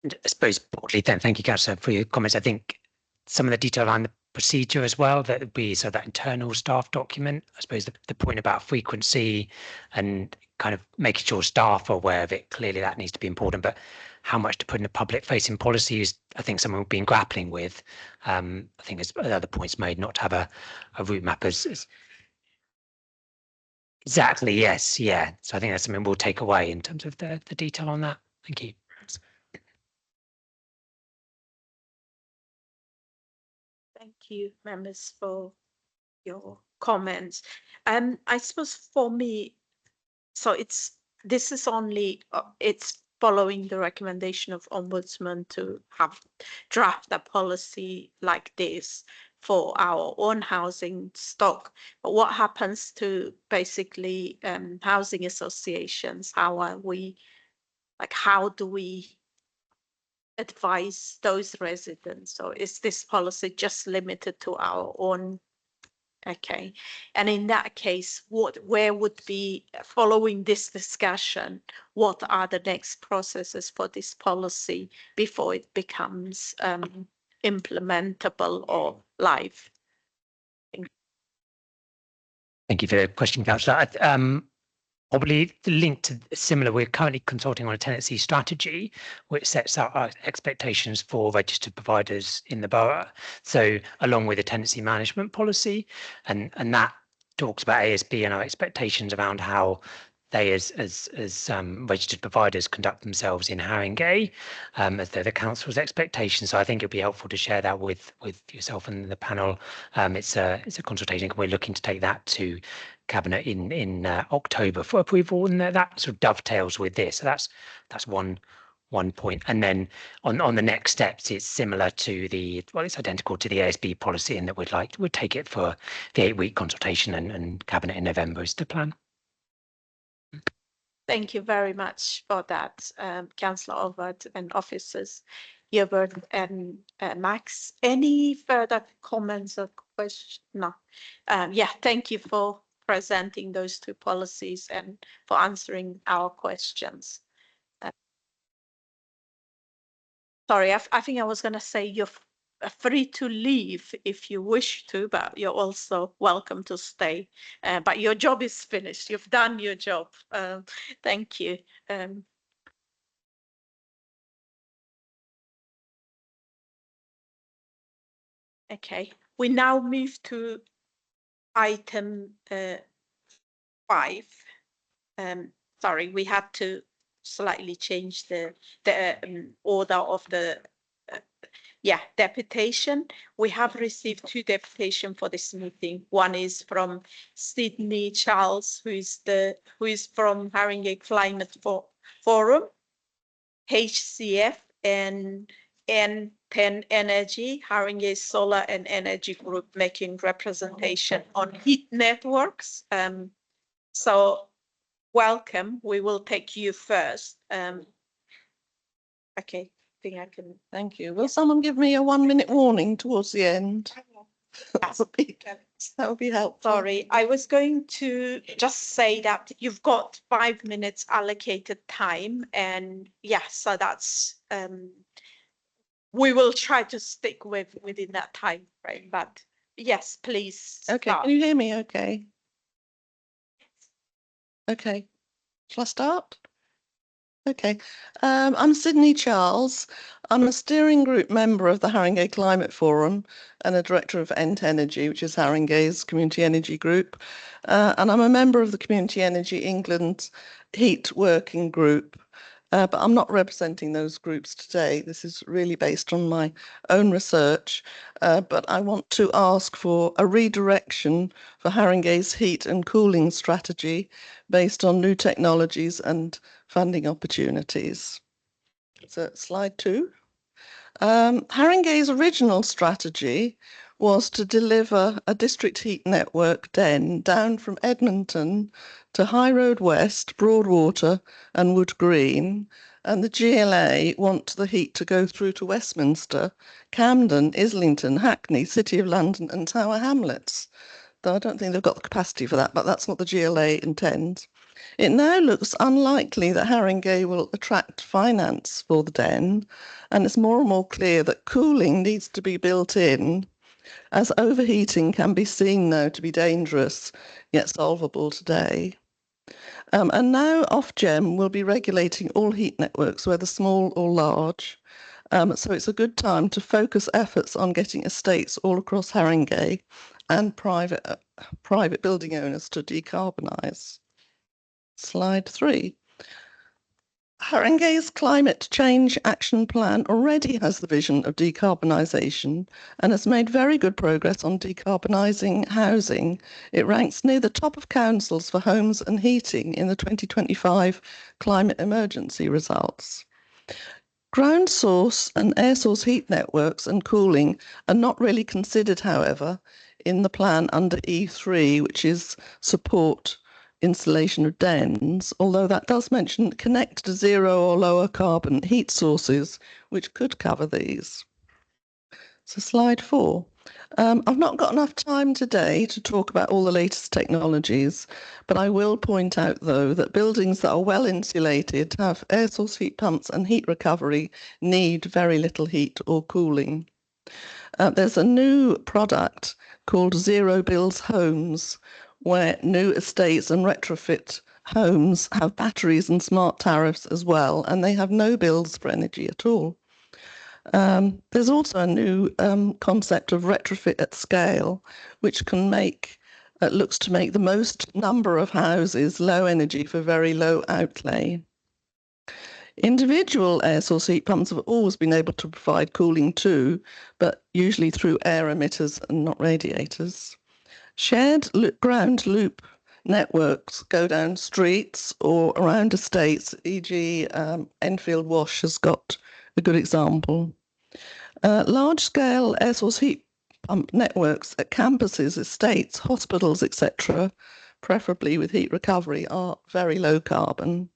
I suppose broadly then, thank you, Councillor, for your comments. I think some of the detail on the procedure as well, that would be so that internal staff document. I suppose the point about frequency and kind of making sure staff are aware of it, clearly that needs to be important, but how much to put in a public facing policy is, I think, something we've been grappling with. I think there's other points made, not to have a route map as exactly, yes, yeah. So I think that's something we'll take away in terms of the detail on that. Thank you. Thank you, members, for your comments. I suppose for me, so this is only it's following the recommendation of Ombudsman to have draft a policy like this for our own housing stock. But what happens to basically housing associations? How do we advise those residents? So is this policy just limited to our own? Okay, and in that case, where would be, following this discussion, what are the next processes for this policy before it becomes implementable or live? Thank you for the question, Councillor. Probably the link to similar, we're currently consulting on a tenancy strategy, which sets out our expectations for registered providers in the borough. So along with the tenancy management policy, and that talks about ASB and our expectations around how they as registered providers conduct themselves in Haringey, as they're the council's expectations. So I think it'd be helpful to share that with yourself and the panel. It's a consultation. We're looking to take that to Cabinet in October for approval, and that sort of dovetails with this. So that's one point. And then on the next steps, it's similar to it's identical to the ASB policy, in that we'd take it for the 8-week consultation and Cabinet in November is the plan. Thank you very much for that, Councillor Overt and officers, Hubert and Max. Any further comments or questions? No. Yeah, thank you for presenting those two policies and for answering our questions. Sorry, I think I was going to say you're free to leave if you wish to, but you're also welcome to stay. But your job is finished. You've done your job. Thank you. Okay, we now move to item 5. sorry, we had to slightly change the order of the deputation. We have received 2 deputation for this meeting. One is from Sydney Charles, who is from Haringey Climate Forum, HCF, and N10 Energy, Haringey Solar and Energy Group, making representation on heat networks. So welcome. We will take you first. Okay, I think I can. Thank you. Will someone give me a 1-minute warning towards the end? That would be helpful. Sorry, I was going to just say that you've got 5 minutes allocated time, and so that's we will try to stick within that time frame. But yes, please. Okay, start. can you hear me? Okay. Okay, shall I start? Okay, I'm Sydney Charles. I'm a steering group member of the Haringey Climate Forum and a director of N10 Energy, which is Haringey's community energy group. And I'm a member of the Community Energy England Heat Working Group. But I'm not representing those groups today. This is really based on my own research. But I want to ask for a redirection for Haringey's heat and cooling strategy based on new technologies and funding opportunities. So slide 2. Haringey's original strategy was to deliver a district heat network DEN down from Edmonton to High Road West, Broadwater and Wood Green, and the GLA want the heat to go through to Westminster, Camden, Islington, Hackney, City of London and Tower Hamlets. Though I don't think they've got the capacity for that, but that's what the GLA intends. It now looks unlikely that Haringey will attract finance for the DEN, and it's more and more clear that cooling needs to be built in, as overheating can be seen now to be dangerous, yet solvable today. And now Ofgem will be regulating all heat networks, whether small or large. So it's a good time to focus efforts on getting estates all across Haringey and private building owners to decarbonise. Slide 3. Haringey's Climate Change Action Plan already has the vision of decarbonisation and has made very good progress on decarbonising housing. It ranks near the top of councils for homes and heating in the 2025 climate emergency results. Ground source and air source heat networks and cooling are not really considered, however, in the plan under E3, which is support installation of DENs, although that does mention connect to zero or lower carbon heat sources, which could cover these. So slide 4. I've not got enough time today to talk about all the latest technologies, but I will point out, though, that buildings that are well insulated have air source heat pumps and heat recovery need very little heat or cooling. There's a new product called Zero Bills Homes, where new estates and retrofit homes have batteries and smart tariffs as well, and they have no bills for energy at all. There's also a new concept of retrofit at scale, which can looks to make the most number of houses low energy for very low outlay. Individual air source heat pumps have always been able to provide cooling too, but usually through air emitters and not radiators. Shared ground loop networks go down streets or around estates, e.g. Enfield Wash has got a good example. Large-scale air source heat pump networks at campuses, estates, hospitals, etc., preferably with heat recovery, are very low carbon.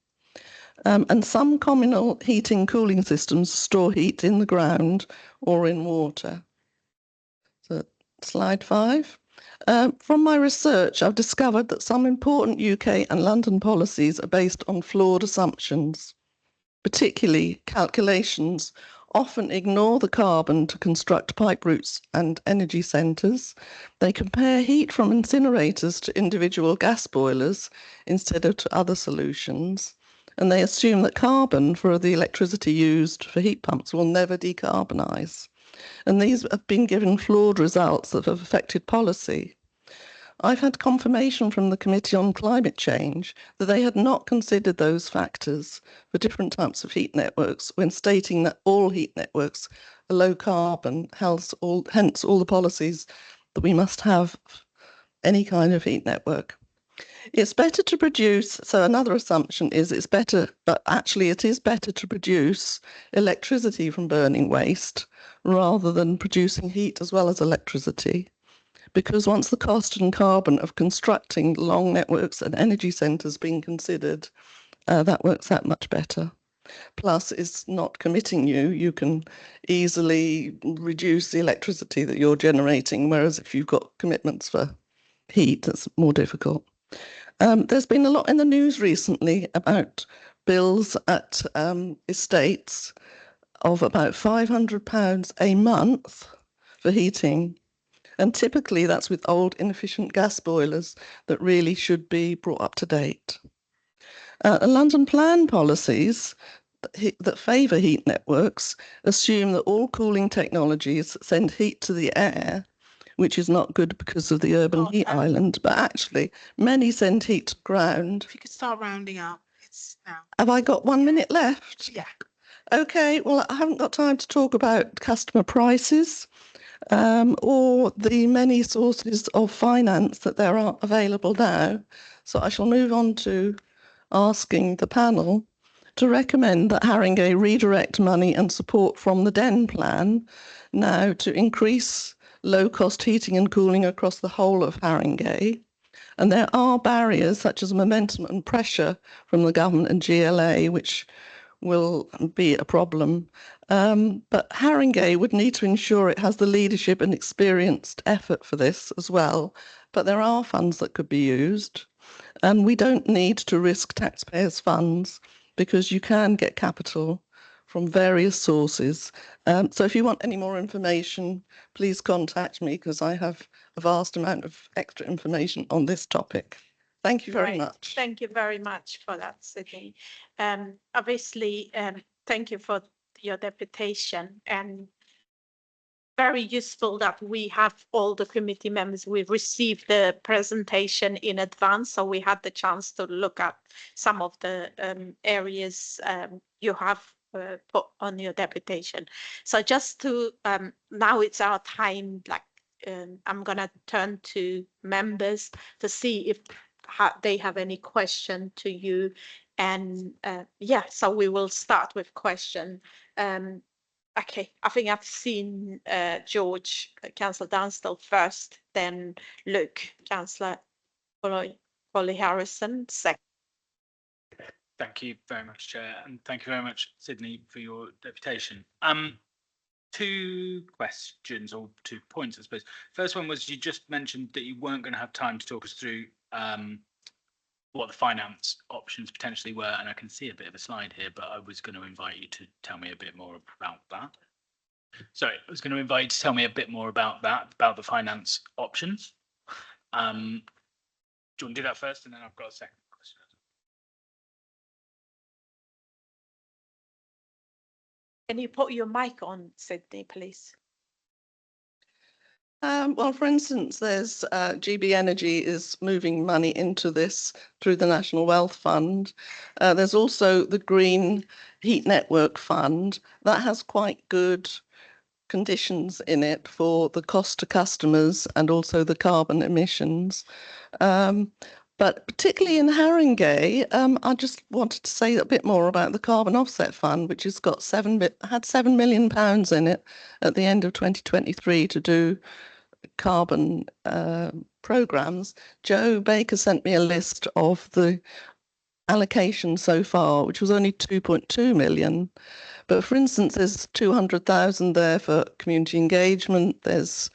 And some communal heating cooling systems store heat in the ground or in water. So, slide 5. From my research, I've discovered that some important UK and London policies are based on flawed assumptions. Particularly, calculations often ignore the carbon to construct pipe routes and energy centres. They compare heat from incinerators to individual gas boilers instead of to other solutions. And they assume that carbon for the electricity used for heat pumps will never decarbonise. And these have been given flawed results that have affected policy. I've had confirmation from the Committee on Climate Change that they had not considered those factors for different types of heat networks when stating that all heat networks are low carbon, hence all the policies that we must have any kind of heat network. It's better to produce, so another assumption is it's better, but actually it is better to produce electricity from burning waste rather than producing heat as well as electricity. Because once the cost and carbon of constructing long networks and energy centres being considered, that works out much better. Plus, it's not committing you. You can easily reduce the electricity that you're generating, whereas if you've got commitments for heat, that's more difficult. There's been a lot in the news recently about bills at estates of about £500 a month for heating. And typically that's with old inefficient gas boilers that really should be brought up to date. London plan policies that favour heat networks assume that all cooling technologies send heat to the air, which is not good because of the urban heat island, but actually many send heat to ground. If you could start rounding up, it's now. Have I got 1 minute left? Yeah. Okay, well, I haven't got time to talk about customer prices or the many sources of finance that there are available now. So I shall move on to asking the panel to recommend that Haringey redirect money and support from the DEN plan now to increase low-cost heating and cooling across the whole of Haringey. And there are barriers such as momentum and pressure from the government and GLA, which will be a problem. But Haringey would need to ensure it has the leadership and experienced effort for this as well. But there are funds that could be used. And we don't need to risk taxpayers' funds because you can get capital from various sources. So if you want any more information, please contact me because I have a vast amount of extra information on this topic. Thank you very Right. much. Thank you very much for that, Sydney. Obviously, thank you for your deputation, and very useful that we have all the committee members. We received the presentation in advance, so we had the chance to look at some of the areas you have put on your deputation. So just to now it's our time, like I'm gonna turn to members to see if they have any question to you, and yeah, so we will start with question. Okay, I think I've seen George, Councillor Dunstall first, then Luke, Councillor Polly Harrison second. Thank you very much, Chair, and thank you very much, Sydney, for your deputation. Two questions or 2 points, I suppose. First one was you just mentioned that you weren't going to have time to talk us through what the finance options potentially were, and I can see a bit of a slide here, but I was going to invite you to tell me a bit more about that. Sorry, I was going to invite you to tell me a bit more about that, about the finance options. Do you want to do that first, and then I've got a second question? Can you put your mic on, Sydney, please? Well, for instance, there's GB Energy is moving money into this through the National Wealth Fund. There's also the Green Heat Network Fund that has quite good conditions in it for the cost to customers and also the carbon emissions. But particularly in Haringey, I just wanted to say a bit more about the Carbon Offset Fund, which has got had £7 million in it at the end of 2023 to do carbon programmes. Joe Baker sent me a list of the allocation so far, which was only 2.2 million. But for instance, there's 200,000 there for community engagement. There's,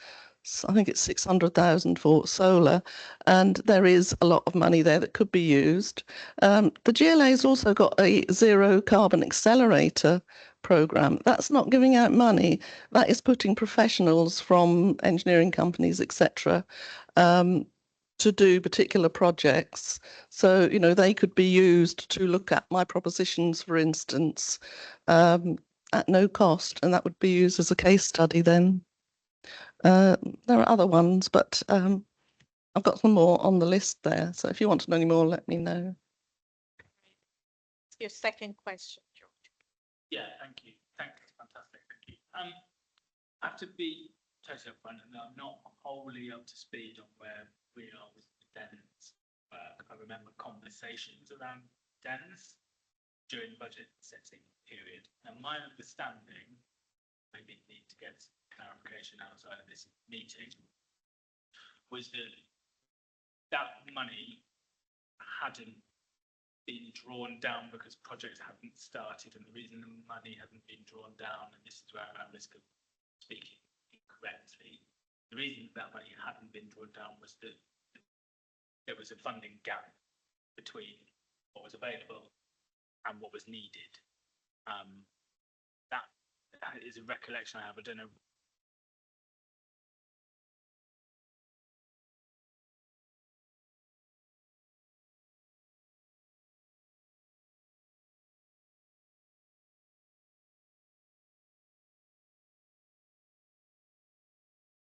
I think it's 600,000 for solar, and there is a lot of money there that could be used. The GLA has also got a zero carbon accelerator program. That's not giving out money. That is putting professionals from engineering companies, etc., to do particular projects. So, you know, they could be used to look at my propositions, for instance, at no cost, and that would be used as a case study then. There are other ones, but I've got some more on the list there. So if you want to know any more, let me know. Your second question, George. Yeah, thank you. Thanks, fantastic. Thank you. I have to be totally upfront, and I'm not wholly up to speed on where we are with the dens. I remember conversations around dens during budget setting period. And my understanding, maybe need to get clarification outside of this meeting, was that that money hadn't been drawn down because projects hadn't started, and the reason the money hadn't been drawn down, and this is where I'm at risk of speaking incorrectly, the reason that money hadn't been drawn down was that there was a funding gap between what was available and what was needed. That is a recollection I have. I don't know.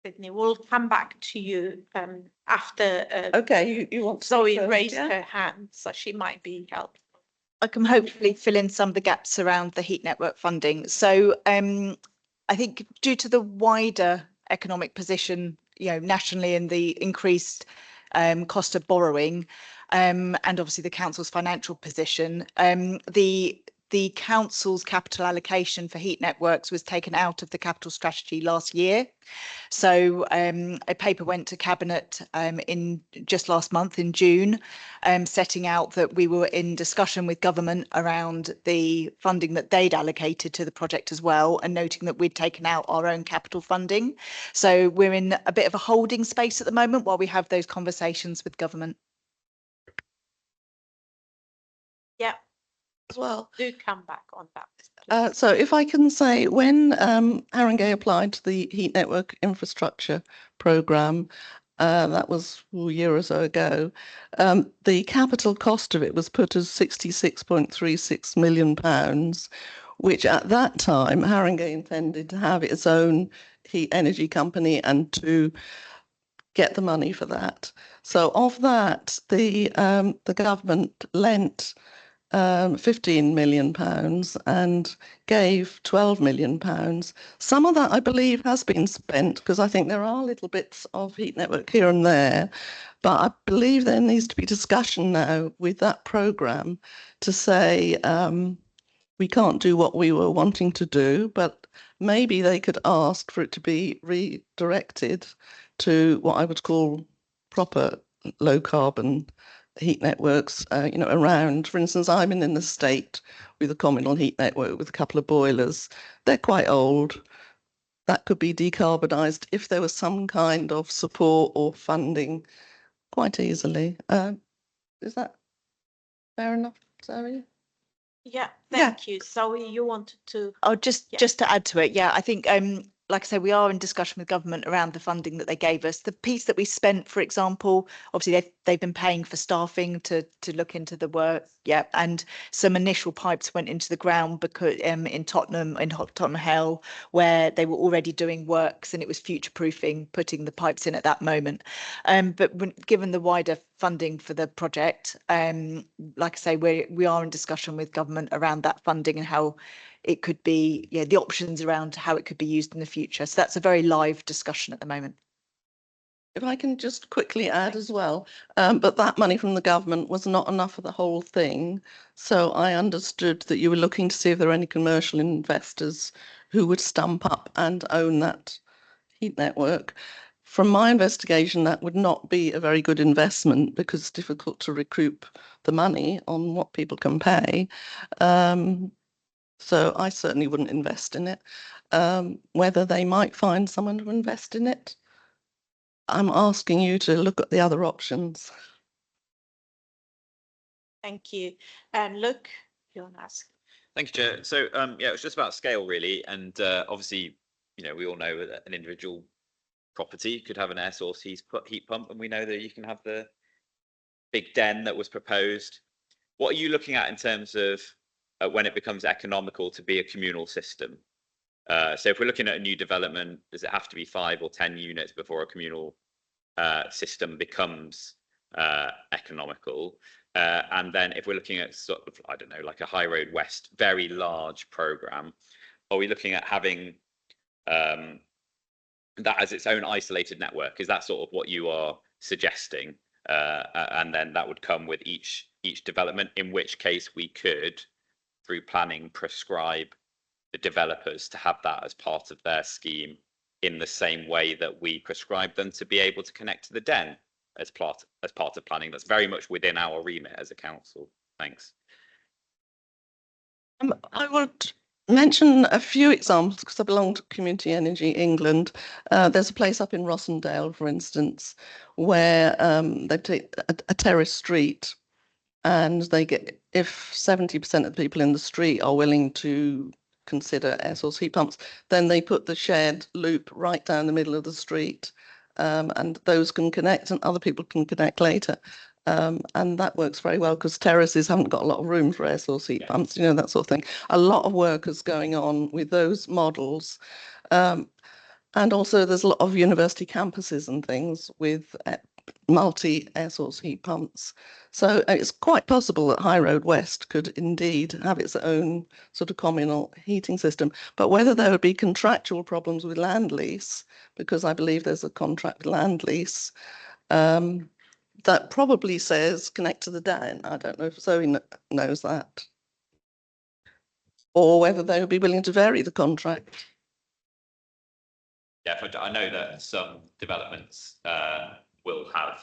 Sydney, we'll come back to you after Okay, you want to Zoe speak first, raised yeah? her hand, so she might be helpful. I can hopefully fill in some of the gaps around the heat network funding. So I think due to the wider economic position, nationally, and the increased cost of borrowing, and obviously the council's financial position, the council's capital allocation for heat networks was taken out of the capital strategy last year. So a paper went to Cabinet in just last month in June, setting out that we were in discussion with government around the funding that they'd allocated to the project as well, and noting that we'd taken out our own capital funding. So we're in a bit of a holding space at the moment while we have those conversations with government. Yeah, As well. do come back on that. So if I can say, when Haringey applied to the Heat Network Infrastructure Programme, that was a year or so ago, the capital cost of it was put as £66.36 million, which at that time Haringey intended to have its own heat energy company and to get the money for that. So of that, the government lent £15 million and gave £12 million. Some of that, I believe, has been spent, because I think there are little bits of heat network here and there. But I believe there needs to be discussion now with that programme to say we can't do what we were wanting to do, but maybe they could ask for it to be redirected to what I would call proper low carbon heat networks, around. For instance, I'm in the state with a communal heat network with a couple of boilers. They're quite old. That could be decarbonised if there was some kind of support or funding quite easily. Is that fair enough, Zoe? Yeah, thank you. Zoe, you wanted to... Oh, just to add to it, yeah, I think like I say, we are in discussion with government around the funding that they gave us. The piece that we spent, for example, obviously they've been paying for staffing to look into the work, yeah, and some initial pipes went into the ground because in Tottenham Hale, where they were already doing works, and it was future proofing putting the pipes in at that moment. But given the wider funding for the project, like I say, we are in discussion with government around that funding and how it could be, the options around how it could be used in the future. So that's a very live discussion at the moment. If I can just quickly add as well, but that money from the government was not enough for the whole thing. So I understood that you were looking to see if there are any commercial investors who would stump up and own that heat network. From my investigation, that would not be a very good investment because it's difficult to recoup the money on what people can pay. So I certainly wouldn't invest in it. Whether they might find someone to invest in it, I'm asking you to look at the other options. Thank you. And Luke, you want to ask? Thank you, Chair. So yeah, it was just about scale really, and obviously, we all know that an individual property could have an air source heat pump, and we know that you can have the big den that was proposed. What are you looking at in terms of when it becomes economical to be a communal system? So if we're looking at a new development, does it have to be 5 or 10 units before a communal system becomes economical. And then if we're looking at sort of, I don't know, like a High Road West, very large program, are we looking at having that as its own isolated network? Is that sort of what you are suggesting? And then that would come with each development, in which case we could, through planning, prescribe the developers to have that as part of their scheme in the same way that we prescribe them to be able to connect to the den as part of planning. That's very much within our remit as a council. Thanks. I would mention a few examples because I belong to Community Energy England. There's a place up in Rossendale, for instance, where they take a terrace street, and they get, if 70% of the people in the street are willing to consider air source heat pumps, then they put the shared loop right down the middle of the street, and those can connect and other people can connect later. And that works very well because terraces haven't got a lot of room for air source heat pumps, you know, that sort of thing. A lot of work is going on with those models. And also there's a lot of university campuses and things with multi air source heat pumps. So it's quite possible that High Road West could indeed have its own sort of communal heating system. But whether there would be contractual problems with land lease, because I believe there's a contract land lease, that probably says connect to the den. I don't know if Zoe knows that. Or whether they would be willing to vary the contract. Yeah, I know that some developments will have,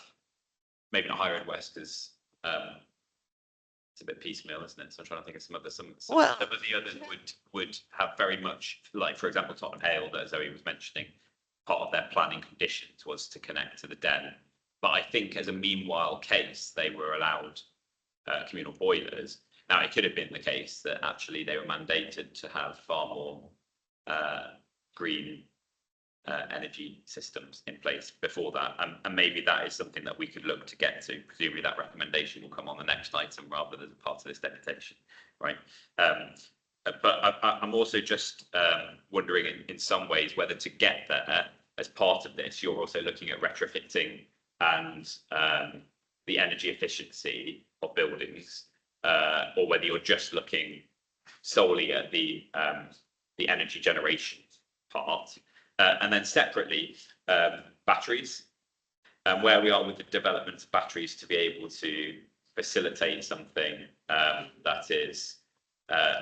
maybe not High Road West, because it's a bit piecemeal, isn't it? So I'm trying to think of some of the others would have very much, like for example, Tottenham Hale that Zoe was mentioning, part of their planning conditions was to connect to the den. But I think as a meanwhile case, they were allowed communal boilers. Now, it could have been the case that actually they were mandated to have far more green energy systems in place before that. And maybe that is something that we could look to get to. Presumably that recommendation will come on the next item rather than part of this deputation, right? But I'm also just wondering in some ways whether to get there as part of this, you're also looking at retrofitting and the energy efficiency of buildings, or whether you're just looking solely at the energy generation part. And then separately, batteries, and where we are with the development of batteries to be able to facilitate something that is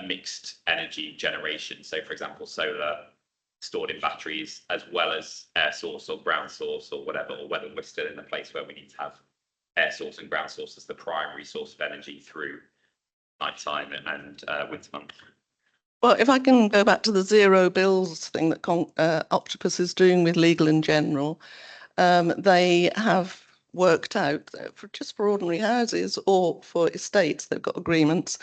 mixed energy generation. So, for example, solar stored in batteries, as well as air source or ground source or whatever, or whether we're still in a place where we need to have air source and ground source as the primary source of energy through nighttime and winter months. Well, if I can go back to the zero bills thing that Octopus is doing with Legal and General, they have worked out for ordinary houses or for estates, they've got agreements.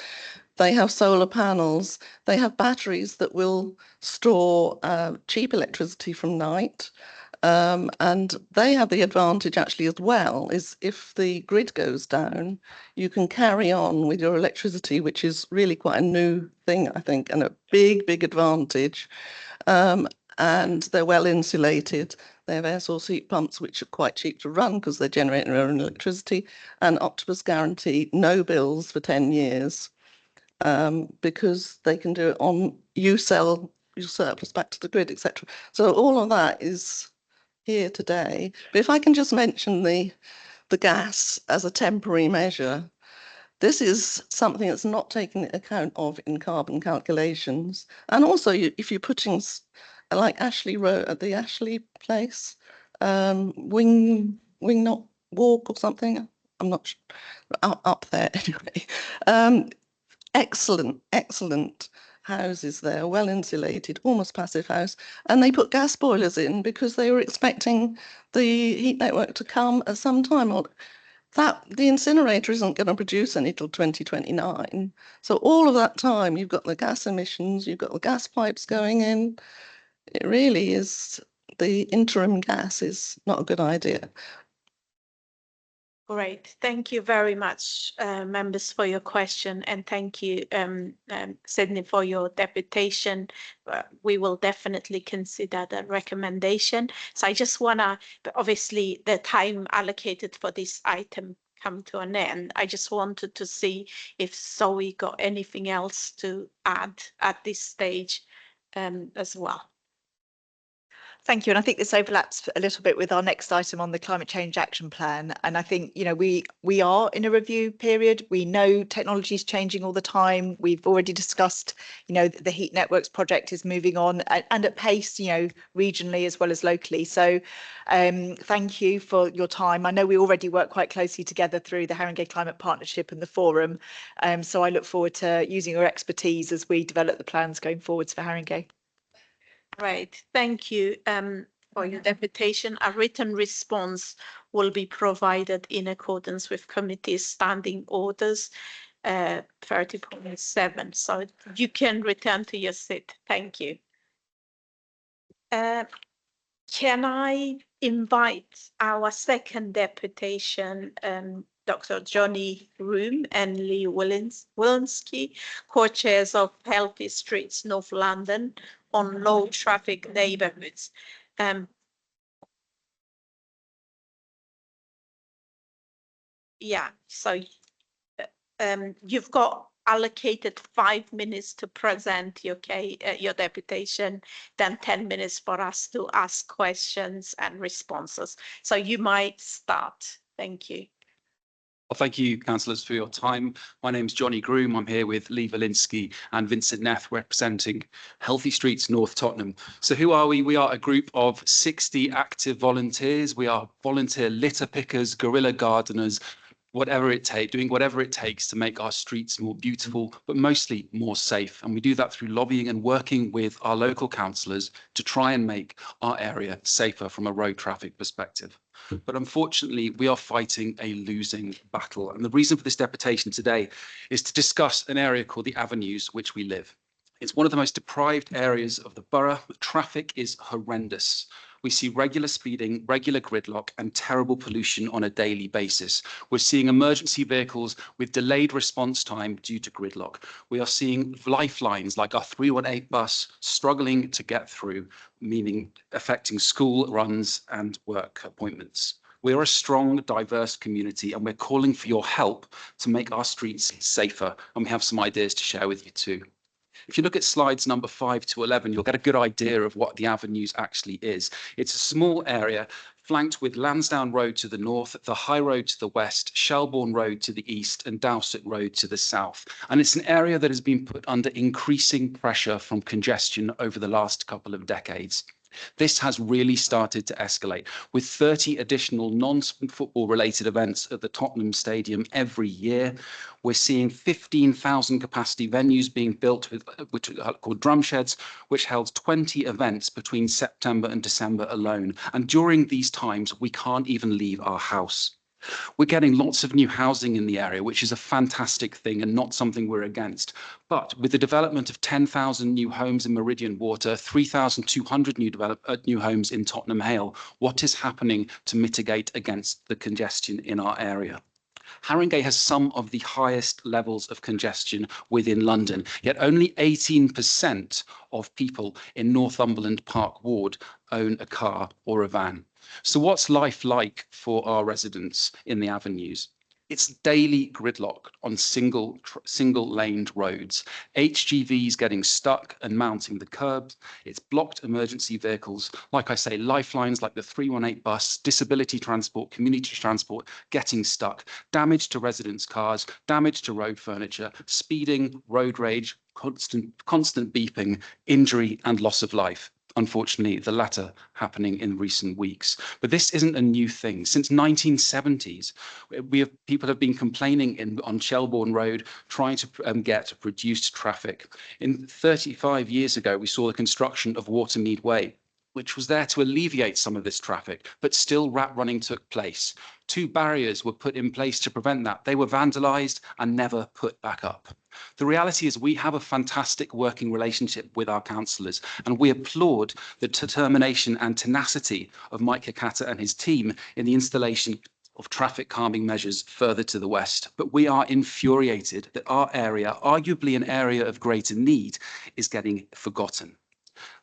They have solar panels, they have batteries that will store cheap electricity from night. And they have the advantage actually as well, is if the grid goes down, you can carry on with your electricity, which is really quite a new thing, I think, and a big, big advantage. And they're well insulated. They have air source heat pumps, which are quite cheap to run because they're generating their own electricity. And Octopus guarantee no bills for 10 years because they can do it on, you sell your surplus back to the grid, etc. So all of that is here today. But if I can just mention the gas as a temporary measure, this is something that's not taken account of in carbon calculations. And also, if you're putting like Ashley Road at the Ashley place, Wing Not Walk or something. I'm not sure, up there anyway. Excellent houses there, well insulated, almost passive house, and they put gas boilers in because they were expecting the heat network to come at some time. Or that the incinerator isn't going to produce any till 2029. So all of that time, you've got the gas emissions, you've got the gas pipes going in. It really is, the interim gas is not a good idea. Great. Thank you very much, members, for your question, and thank you, Sydney, for your deputation. We will definitely consider the recommendation. So I just wanna, but obviously the time allocated for this item come to an end. I just wanted to see if Zoe got anything else to add at this stage, as well. Thank you. And I think this overlaps a little bit with our next item on the climate change action plan. And I think, you know, we are in a review period. We know technology is changing all the time. We've already discussed, you know, the heat networks project is moving on and at pace, you know, regionally as well as locally. So thank you for your time. I know we already work quite closely together through the Haringey Climate Partnership and the forum. So I look forward to using your expertise as we develop the plans going forwards for Haringey. Right, thank you for your deputation. A written response will be provided in accordance with committee's standing orders 30.7. So you can return to your seat. Thank you. Can I invite our second deputation, Dr. Johnny Groom and Lee Wilensky, co-chairs of Healthy Streets North London on low traffic neighborhoods. Yeah, so you've got allocated 5 minutes to present your deputation, then 10 minutes for us to ask questions and responses. So you might start. Thank you. Well, thank you, councillors, for your time. My name's Johnny Groom. I'm here with Lee Valinsky and Vincent Neff, representing Healthy Streets North Tottenham. So who are we? We are a group of 60 active volunteers. We are volunteer litter pickers, guerrilla gardeners, doing whatever it takes to make our streets more beautiful, but mostly more safe. And we do that through lobbying and working with our local councillors to try and make our area safer from a road traffic perspective. But unfortunately, we are fighting a losing battle. And the reason for this deputation today is to discuss an area called the Avenues, which we live. It's one of the most deprived areas of the borough. The traffic is horrendous. We see regular speeding, regular gridlock, and terrible pollution on a daily basis. We're seeing emergency vehicles with delayed response time due to gridlock. We are seeing lifelines like our 318 bus struggling to get through, meaning affecting school runs and work appointments. We are a strong, diverse community, and we're calling for your help to make our streets safer. And we have some ideas to share with you too. If you look at slides number 5 to 11, you'll get a good idea of what the Avenues actually is. It's a small area flanked with Lansdowne Road to the north, the High Road to the west, Shelbourne Road to the east, and Dowsett Road to the south. And it's an area that has been put under increasing pressure from congestion over the last couple of decades. This has really started to escalate, with 30 additional non-football related events at the Tottenham Stadium every year. We're seeing 15,000 capacity venues being built, which are called drum sheds, which held 20 events between September and December alone. And during these times, we can't even leave our house. We're getting lots of new housing in the area, which is a fantastic thing and not something we're against. But with the development of 10,000 new homes in Meridian Water, 3,200 new homes in Tottenham Hale, what is happening to mitigate against the congestion in our area? Haringey has some of the highest levels of congestion within London, yet only 18% of people in Northumberland Park Ward own a car or a van. So what's life like for our residents in the Avenues? It's daily gridlock on single laned roads, HGVs getting stuck and mounting the curbs. It's blocked emergency vehicles, like I say, lifelines like the 318 bus, disability transport, community transport getting stuck, damage to residents' cars, damage to road furniture, speeding, road rage, constant beeping, injury and loss of life. Unfortunately, the latter happening in recent weeks. But this isn't a new thing. Since 1970s, people have been complaining on Shelbourne Road, trying to get reduced traffic. 35 years ago, we saw the construction of Watermead Way, which was there to alleviate some of this traffic, but still rat running took place. 2 barriers were put in place to prevent that. They were vandalised and never put back up. The reality is we have a fantastic working relationship with our councillors, and we applaud the determination and tenacity of Mike Kakata and his team in the installation of traffic calming measures further to the west, but we are infuriated that our area, arguably an area of greater need, is getting forgotten.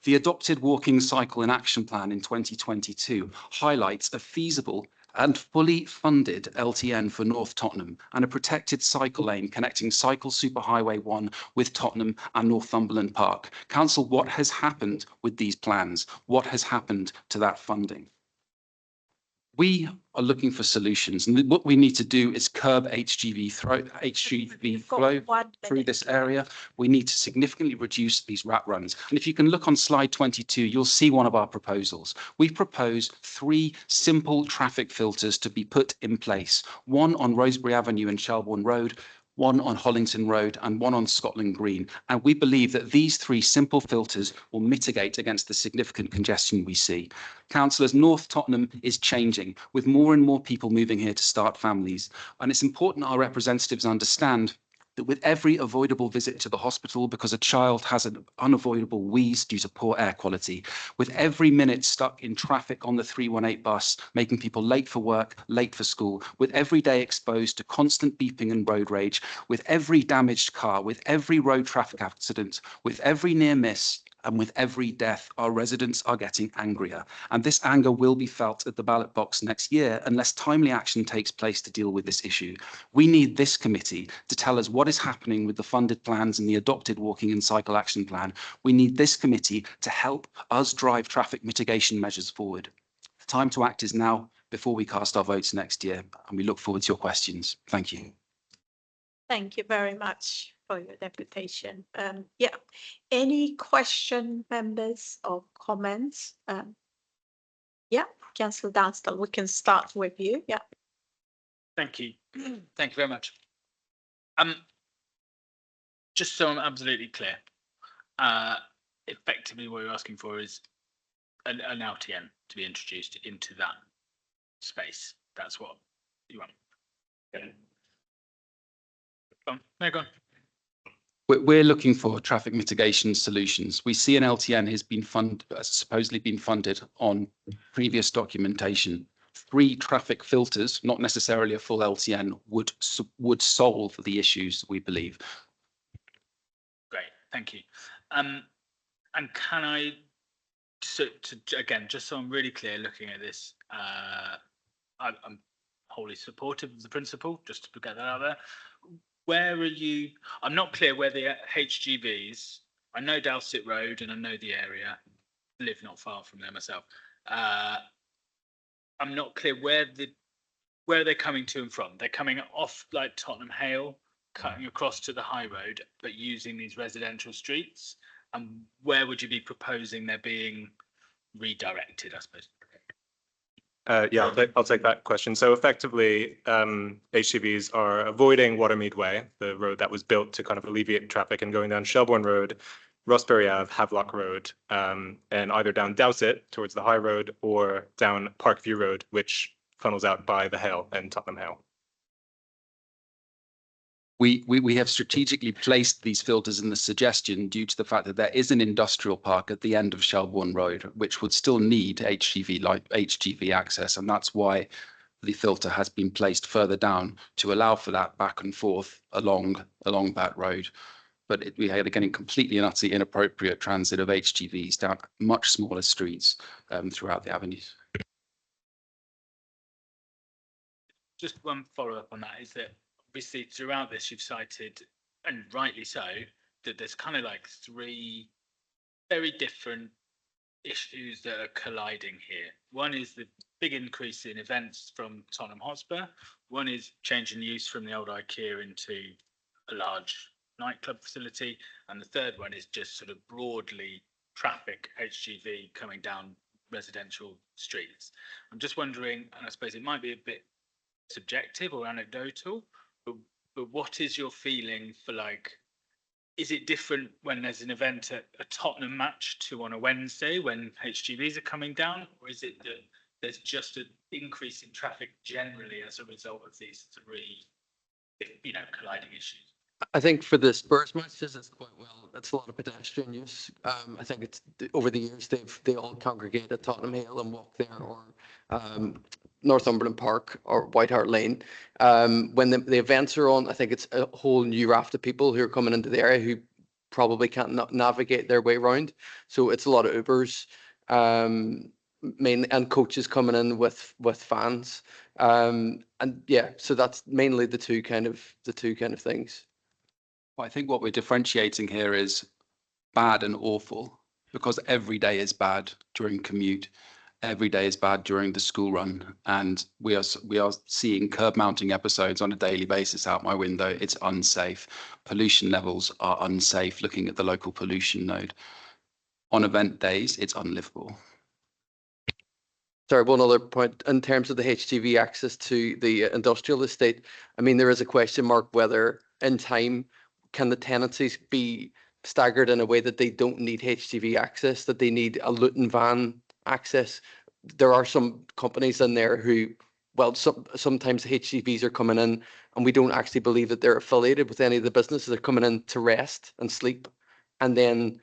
The adopted walking, cycle and action plan in 2022 highlights a feasible and fully funded LTN for North Tottenham and a protected cycle lane connecting Cycle Superhighway 1 with Tottenham and Northumberland Park. Council, what has happened with these plans? What has happened to that funding? We are looking for solutions, and what we need to do is curb HGV flow through this area. We need to significantly reduce these rat runs. And if you can look on slide 22, you'll see one of our proposals. We propose 3 simple traffic filters to be put in place, one on Rosebery Avenue and Shelbourne Road, one on Hollington Road and one on Scotland Green. And we believe that these 3 simple filters will mitigate against the significant congestion we see. Councillors, North Tottenham is changing with more and more people moving here to start families. And it's important our representatives understand that with every avoidable visit to the hospital because a child has an unavoidable wheeze due to poor air quality, with every minute stuck in traffic on the 318 bus, making people late for work, late for school, with every day exposed to constant beeping and road rage, with every damaged car, with every road traffic accident, with every near miss, and with every death, our residents are getting angrier. And this anger will be felt at the ballot box next year unless timely action takes place to deal with this issue. We need this committee to tell us what is happening with the funded plans and the adopted walking and cycle action plan. We need this committee to help us drive traffic mitigation measures forward. The time to act is now before we cast our votes next year. And we look forward to your questions. Thank you. Thank you very much for your deputation. Yeah, any question, members, or comments? Yeah, Councillor Dunstall, we can start with you. Yeah. Thank you. Thank you very much. Just so I'm absolutely clear, effectively what you're asking for is an LTN to be introduced into that space. That's what you want. Okay. No, go on. We're looking for traffic mitigation solutions. We see an LTN has been supposedly been funded on previous documentation. 3 traffic filters, not necessarily a full LTN, would solve the issues, we believe. Great, thank you. And can I, again, just so I'm really clear looking at this, I'm wholly supportive of the principle, just to get that out there. Where are you? I'm not clear where the HGVs. I know Dowsett Road and I know the area. Live not far from there myself. I'm not clear where they're coming to and from. They're coming off like Tottenham Hale, cutting across to the high road, but using these residential streets. And where would you be proposing they're being redirected, I suppose? Yeah, I'll take that question. So effectively, HGVs are avoiding Watermead Way, the road that was built to kind of alleviate traffic, and going down Shelbourne Road, Rossbury Ave, Havelock Road, and either down Dowsett towards the high road or down Parkview Road, which funnels out by the Hale and Tottenham Hale. We have strategically placed these filters in the suggestion due to the fact that there is an industrial park at the end of Shelbourne Road, which would still need HGV access, and that's why the filter has been placed further down to allow for that back and forth along that road. But we are getting completely and utterly inappropriate transit of HGVs down much smaller streets throughout the avenues. Just one follow-up on that is that obviously throughout this you've cited, and rightly so, that there's kind of like 3 very different issues that are colliding here. One is the big increase in events from Tottenham Hotspur. One is change in use from the old IKEA into a large nightclub facility. And the third one is just sort of broadly traffic HGV coming down residential streets. I'm just wondering, and I suppose it might be a bit subjective or anecdotal, but what is your feeling for, like, is it different when there's an event at a Tottenham match to on a Wednesday when HGVs are coming down, or is it that there's just an increase in traffic generally as a result of these 3, colliding issues? I think for the Spurs matches, it's quite well. That's a lot of pedestrian use. I think it's over the years they all congregate at Tottenham Hale and walk there, or Northumberland Park or White Hart Lane. When the events are on, I think it's a whole new raft of people who are coming into the area who probably can't navigate their way around. So it's a lot of Ubers, mainly, and coaches coming in with fans. And yeah, so that's mainly the two kind of things. Well, I think what we're differentiating here is bad and awful, because every day is bad during commute. Every day is bad during the school run, and we are seeing curb mounting episodes on a daily basis out my window. It's unsafe. Pollution levels are unsafe. Looking at the local pollution node, on event days, it's unlivable. Sorry, one other point in terms of the HGV access to the industrial estate. I mean, there is a question mark whether in time can the tenancies be staggered in a way that they don't need HGV access, that they need a Luton van access. There are some companies in there who, well, sometimes the HGVs are coming in and we don't actually believe that they're affiliated with any of the businesses. They're coming in to rest and sleep, and then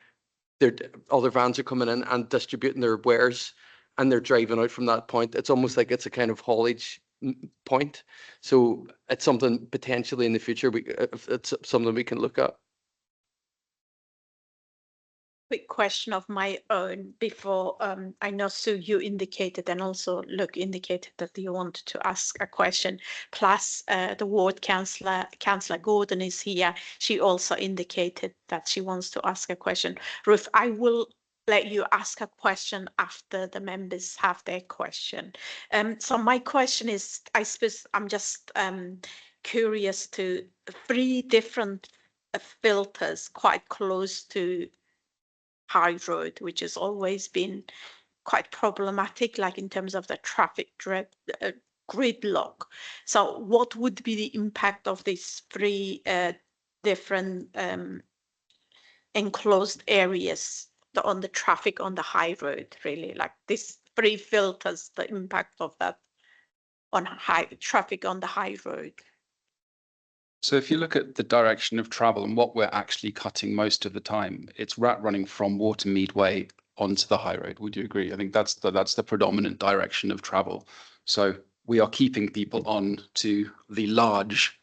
other vans are coming in and distributing their wares, and they're driving out from that point. It's almost like it's a kind of haulage point. So it's something potentially in the future it's something we can look at. Quick question of my own before I know Sue, you indicated, and also Luke indicated that you wanted to ask a question. Plus the ward councillor Gordon is here. She also indicated that she wants to ask a question. Ruth, I will let you ask a question after the members have their question. So my question is, I suppose I'm just curious to 3 different filters quite close to High Road, which has always been quite problematic, like in terms of the traffic gridlock. So what would be the impact of these 3 different enclosed areas on the traffic on the High Road, really? Like these 3 filters, the impact of that on traffic on the High Road. So if you look at the direction of travel and what we're actually cutting most of the time, it's rat running from Watermead Way onto the High Road. Would you agree? I think that's the predominant direction of travel. So we are keeping people on to the large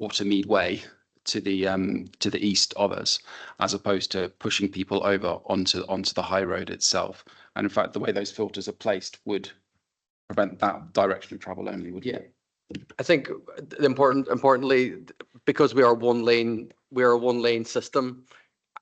Watermead Way to the east of us, as opposed to pushing people over onto the High Road itself. And in fact, the way those filters are placed would prevent that direction of travel only, wouldn't it? I think importantly, because we are a one lane system,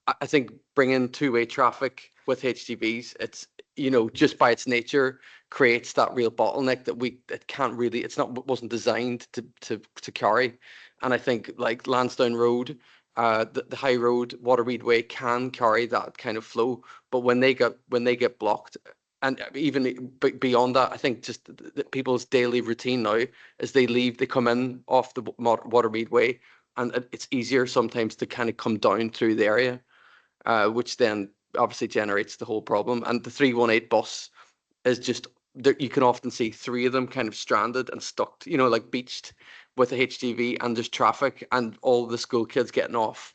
I think bringing 2-way traffic with HGVs, it's, you know, just by its nature creates that real bottleneck that wasn't designed to carry. And I think like Lansdowne Road, the High Road, Watermead Way can carry that kind of flow, but when they get blocked, and even beyond that, I think just people's daily routine now is they come in off the Watermead Way, and it's easier sometimes to kind of come down through the area, which then obviously generates the whole problem. And the 318 bus is just, you can often see 3 of them kind of stranded and stuck, you know, like beached with a HGV, and there's traffic and all the school kids getting off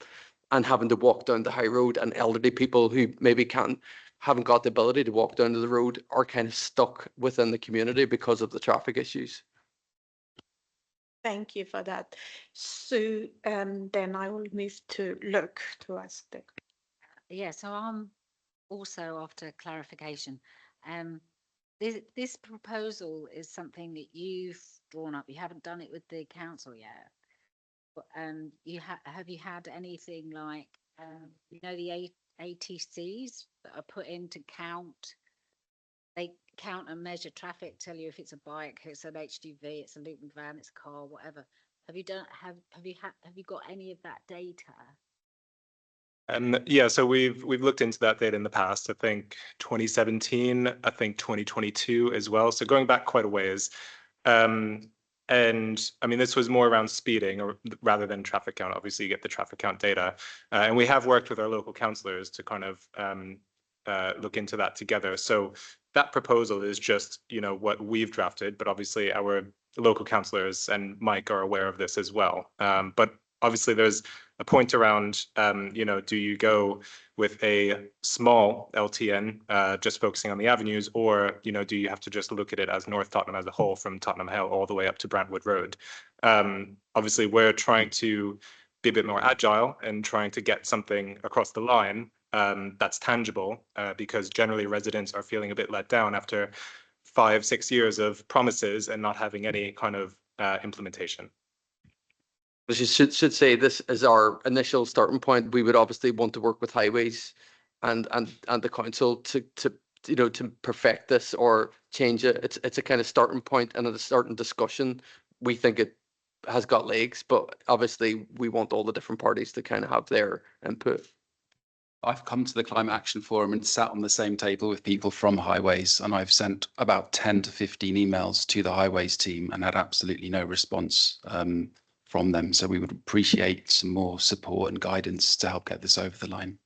and having to walk down the High Road, and elderly people who maybe haven't got the ability to walk down to the road are kind of stuck within the community because of the traffic issues. Thank you for that. So then I will move to Luke to ask the. Yeah, so I'm also after clarification. This proposal is something that you've drawn up. You haven't done it with the council yet. But have you had anything like you know, the ATCs that are put in to count? They count and measure traffic, tell you if it's a bike, it's an HGV, it's a Luton van, it's a car, whatever. Have you got any of that data? Yeah, so we've looked into that data in the past. I think 2017, I think 2022 as well. So going back quite a ways. And I mean, this was more around speeding rather than traffic count. Obviously, you get the traffic count data. And we have worked with our local councillors to kind of look into that together. So that proposal is just, you know, what we've drafted, but obviously our local councillors and Mike are aware of this as well. But obviously there's a point around, do you go with a small LTN, just focusing on the avenues, or, do you have to just look at it as North Tottenham as a whole, from Tottenham Hill all the way up to Brantwood Road? Obviously, we're trying to be a bit more agile and trying to get something across the line that's tangible, because generally residents are feeling a bit let down after 5-6 years of promises and not having any kind of implementation. I should say this is our initial starting point. We would obviously want to work with highways and the council to perfect this or change it. It's a kind of starting point and a starting discussion. We think it has got legs, but obviously we want all the different parties to kind of have their input. I've come to the Climate Action Forum and sat on the same table with people from highways, and I've sent about 10 to 15 emails to the highways team and had absolutely no response from them. So we would appreciate some more support and guidance to help get this over the line.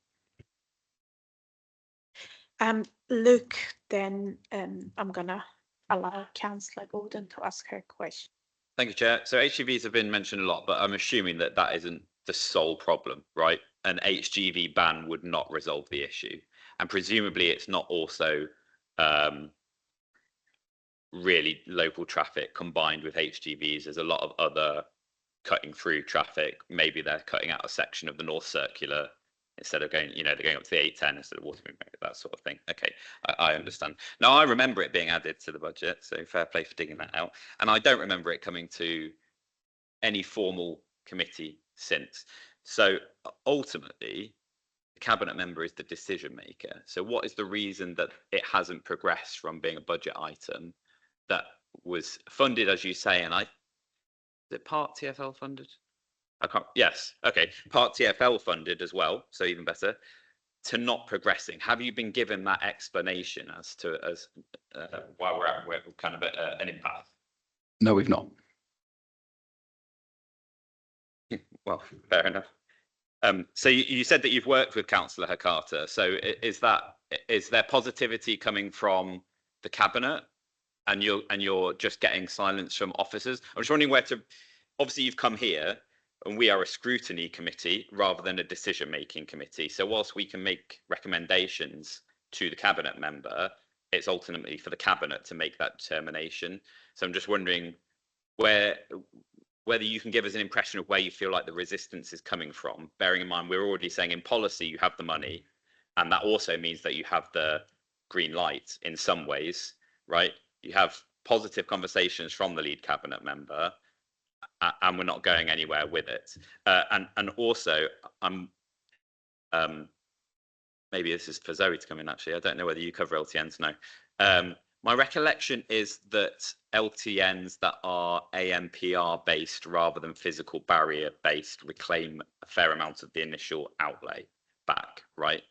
Luke, then I'm gonna allow Councillor Gordon to ask her question. Thank you, Chair. So HGVs have been mentioned a lot, but I'm assuming that that isn't the sole problem, right? An HGV ban would not resolve the issue. And presumably it's not also really local traffic combined with HGVs. There's a lot of other cutting through traffic. Maybe they're cutting out a section of the North Circular instead of going, they're going up to the 810 instead of Waterloo, that sort of thing. Okay, I understand. Now, I remember it being added to the budget, so fair play for digging that out. And I don't remember it coming to any formal committee since. So ultimately, the cabinet member is the decision maker. So what is the reason that it hasn't progressed from being a budget item that was funded, as you say, and is it part TfL funded? I can't, yes, okay, part TfL funded as well, so even better, to not progressing. Have you been given that explanation as to why we're kind of at an impasse? No, we've not. Well, fair enough. So you said that you've worked with Councillor Hakata. So is there positivity coming from the cabinet, and you're just getting silence from officers? I'm just wondering where to. Obviously, you've come here, and we are a scrutiny committee rather than a decision-making committee. So whilst we can make recommendations to the cabinet member, it's ultimately for the cabinet to make that determination. So I'm just wondering whether you can give us an impression of where you feel like the resistance is coming from, bearing in mind we're already saying in policy you have the money, and that also means that you have the green light in some ways, right? You have positive conversations from the lead cabinet member, and we're not going anywhere with it. And also, maybe this is for Zoe to come in, actually. I don't know whether you cover LTNs now. My recollection is that LTNs that are ANPR based rather than physical barrier based reclaim a fair amount of the initial outlay back, right?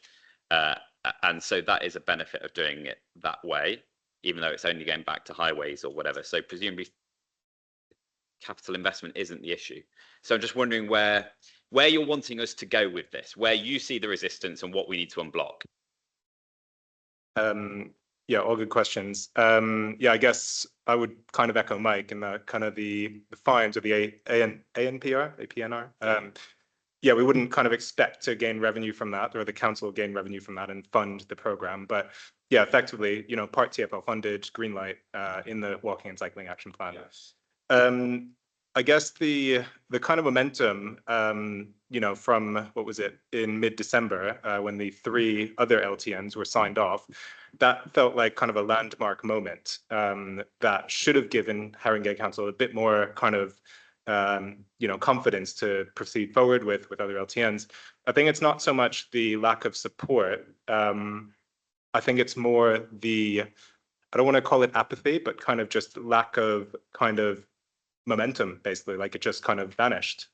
And so that is a benefit of doing it that way, even though it's only going back to highways or whatever. So presumably capital investment isn't the issue. So I'm just wondering where you're wanting us to go with this, where you see the resistance and what we need to unblock. Yeah, all good questions. Yeah, I guess I would kind of echo Mike in the kind of the fines of the ANPR. Yeah, we wouldn't kind of expect to gain revenue from that, or the council will gain revenue from that and fund the program. But yeah, effectively, part TfL funded, green light in the walking and cycling action plan. Yes. I guess the kind of momentum, from what was it in mid-December when the 3 other LTNs were signed off, that felt like kind of a landmark moment that should have given Haringey Council a bit more kind of confidence to proceed forward with other LTNs. I think it's not so much the lack of support. I think it's more I don't want to call it apathy, but kind of just lack of kind of momentum, basically, like it just kind of vanished.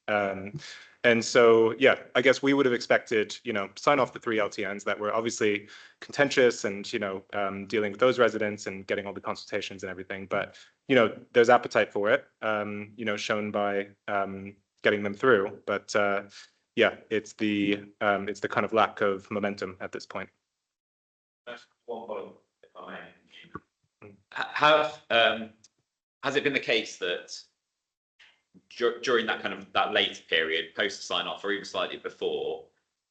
And so, yeah, I guess we would have expected, sign off the 3 LTNs that were obviously contentious and, dealing with those residents and getting all the consultations and everything. But, there's appetite for it, shown by getting them through. But yeah, it's the kind of lack of momentum at this point. That's one point, if I may. Has it been the case that during that kind of that later period, post sign off, or even slightly before,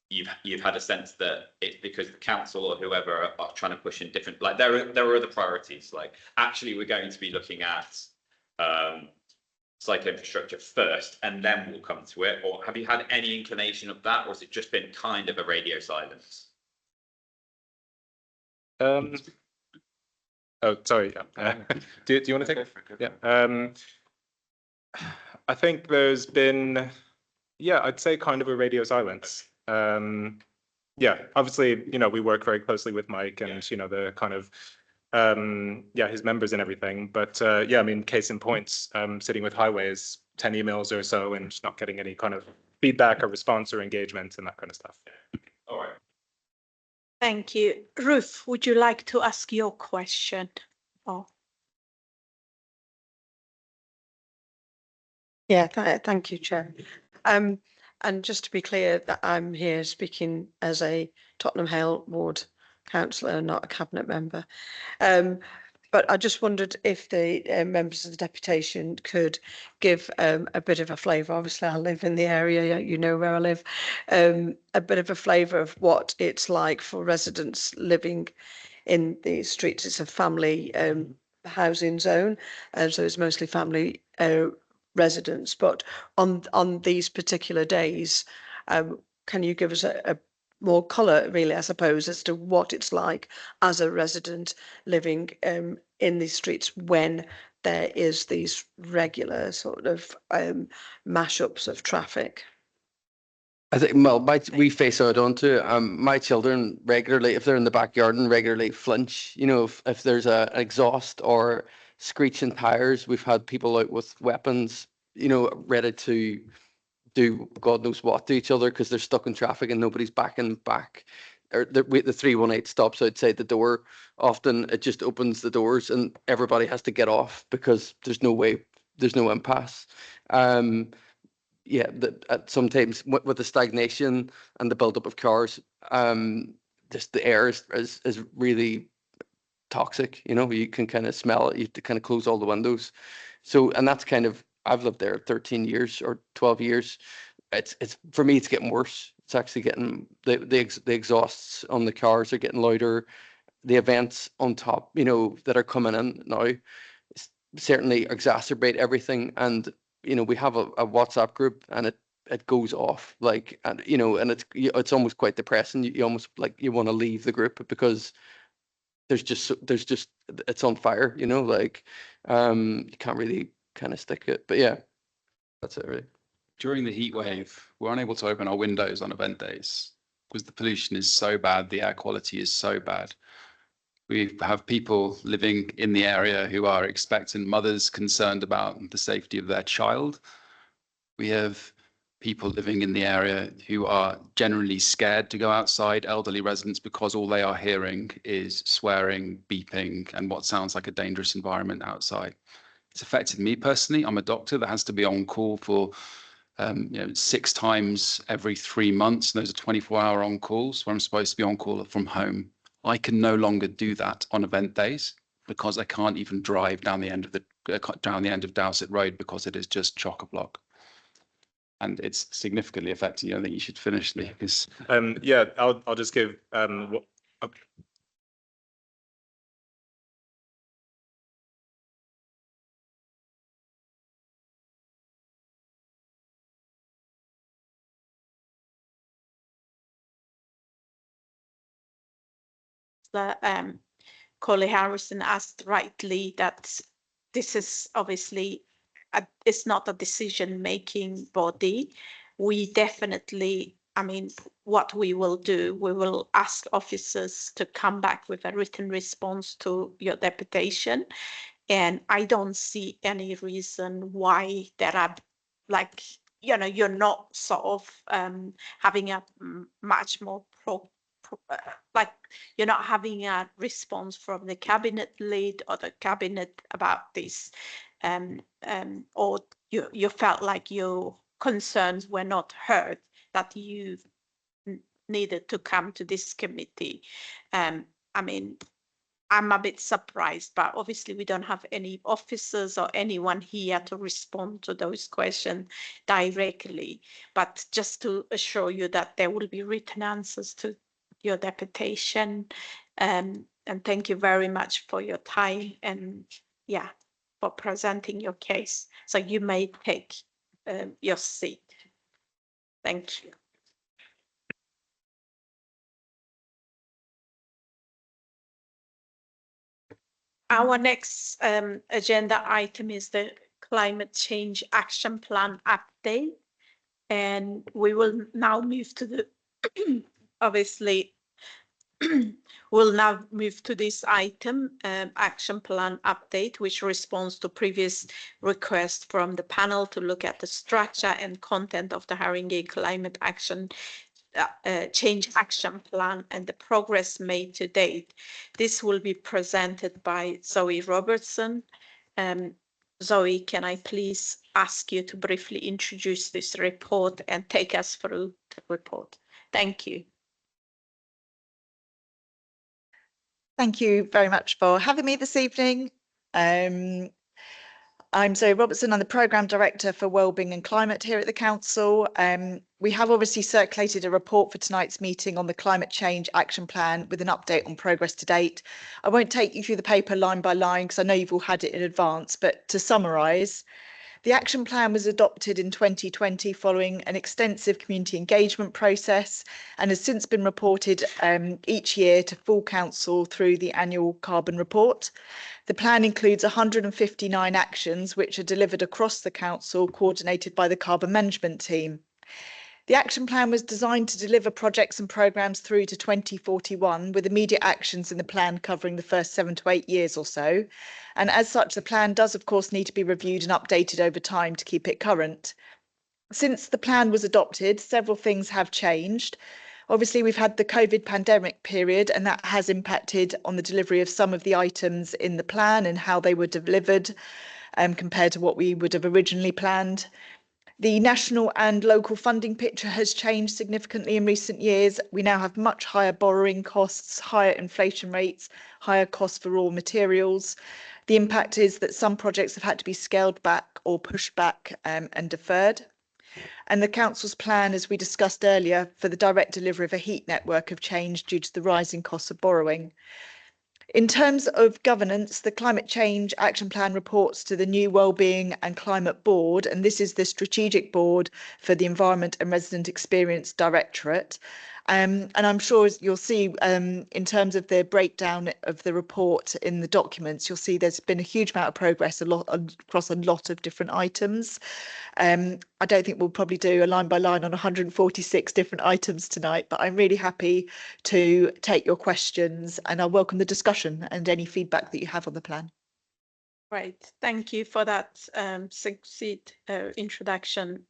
you've had a sense that it's because the council or whoever are trying to push in different, like there are other priorities. Like actually, we're going to be looking at cycle infrastructure first, and then we'll come to it. Or have you had any inclination of that, or has it just been kind of a radio silence? Oh, sorry. Do you want to take it? Yeah. I think there's been, yeah, I'd say kind of a radio silence. Yeah, obviously, we work very closely with Mike and, the kind of, yeah, his members and everything. But yeah, I mean, case in points, sitting with Highways, 10 emails or so and just not getting any kind of feedback or response or engagement and that kind of stuff. All right. Thank you. Ruth, would you like to ask your question? Oh. Yeah, thank you, Chair. And just to be clear, that I'm here speaking as a Tottenham Hale Ward councillor, not a cabinet member. But I just wondered if the members of the deputation could give a bit of a flavour. Obviously, I live in the area, you know where I live. A bit of a flavour of what it's like for residents living in the streets. It's a family housing zone, and so it's mostly family residents. But on these particular days, can you give us a more colour, really, I suppose, as to what it's like as a resident living in these streets when there is these regular sort of mashups of traffic? I think, well, we face out onto it. My children regularly, if they're in the backyard, and regularly flinch, if there's an exhaust or screeching tires. We've had people out with weapons, ready to do God knows what to each other because they're stuck in traffic and nobody's backing back. Or the 318 stops outside the door. Often it just opens the doors and everybody has to get off because there's no way, there's no impasse. Yeah, sometimes with the stagnation and the buildup of cars, just the air is really toxic. You can kind of smell it. You have to kind of close all the windows. So, and that's kind of, I've lived there 13 years or 12 years. It's for me, it's getting worse. It's actually getting, the exhausts on the cars are getting louder. The events on top, that are coming in now certainly exacerbate everything. And, we have a WhatsApp group and it goes off and it's almost quite depressing. You almost you want to leave the group because there's just it's on fire, you can't really kind of stick it. But yeah, that's it really. During the heat wave, we're unable to open our windows on event days because the pollution is so bad, the air quality is so bad. We have people living in the area who are expectant mothers concerned about the safety of their child. We have people living in the area who are generally scared to go outside, elderly residents, because all they are hearing is swearing, beeping, and what sounds like a dangerous environment outside. It's affected me personally. I'm a doctor that has to be on call for 6 times every 3 months. Those are 24-hour on calls where I'm supposed to be on call from home. I can no longer do that on event days because I can't even drive down the end of Dowsett Road because it is just chock-a-block. And it's significantly affecting you. I think you should finish, Lee, because yeah, I'll just give Coley Harrison asked rightly that this is obviously it's not a decision-making body. We definitely, I mean, what we will do, we will ask officers to come back with a written response to your deputation. And I don't see any reason why there are you're not sort of having a much more you're not having a response from the cabinet lead or the cabinet about this, or you felt like your concerns were not heard, that you needed to come to this committee. I mean, I'm a bit surprised, but obviously we don't have any officers or anyone here to respond to those questions directly. But just to assure you that there will be written answers to your deputation. And thank you very much for your time and yeah, for presenting your case. So you may take your seat. Thank you. Our next agenda item is the Climate Change Action Plan update. And we will now move to the, obviously, we'll now move to this item, Action Plan update, which responds to previous requests from the panel to look at the structure and content of the Haringey Climate Action Change Action Plan and the progress made to date. This will be presented by Zoe Robertson. Zoe, can I please ask you to briefly introduce this report and take us through the report? Thank you. Thank you very much for having me this evening. I'm Zoe Robertson. I'm the Programme Director for Wellbeing and Climate here at the Council. We have obviously circulated a report for tonight's meeting on the Climate Change Action Plan with an update on progress to date. I won't take you through the paper line by line because I know you've all had it in advance, but to summarise, the action plan was adopted in 2020 following an extensive community engagement process and has since been reported each year to full council through the annual carbon report. The plan includes 159 actions which are delivered across the council, coordinated by the carbon management team. The action plan was designed to deliver projects and programmes through to 2041, with immediate actions in the plan covering the first 7 to 8 years or so. And as such, the plan does, of course, need to be reviewed and updated over time to keep it current. Since the plan was adopted, several things have changed. Obviously, we've had the COVID pandemic period, and that has impacted on the delivery of some of the items in the plan and how they were delivered compared to what we would have originally planned. The national and local funding picture has changed significantly in recent years. We now have much higher borrowing costs, higher inflation rates, higher costs for raw materials. The impact is that some projects have had to be scaled back or pushed back and deferred. And the council's plan, as we discussed earlier, for the direct delivery of a heat network have changed due to the rising costs of borrowing. In terms of governance, the Climate Change Action Plan reports to the new Wellbeing and Climate Board, and this is the strategic board for the Environment and Resident Experience Directorate. And I'm sure you'll see in terms of the breakdown of the report in the documents, you'll see there's been a huge amount of progress across a lot of different items. I don't think we'll probably do a line by line on 146 different items tonight, but I'm really happy to take your questions and I welcome the discussion and any feedback that you have on the plan. Great, thank you for that succinct introduction.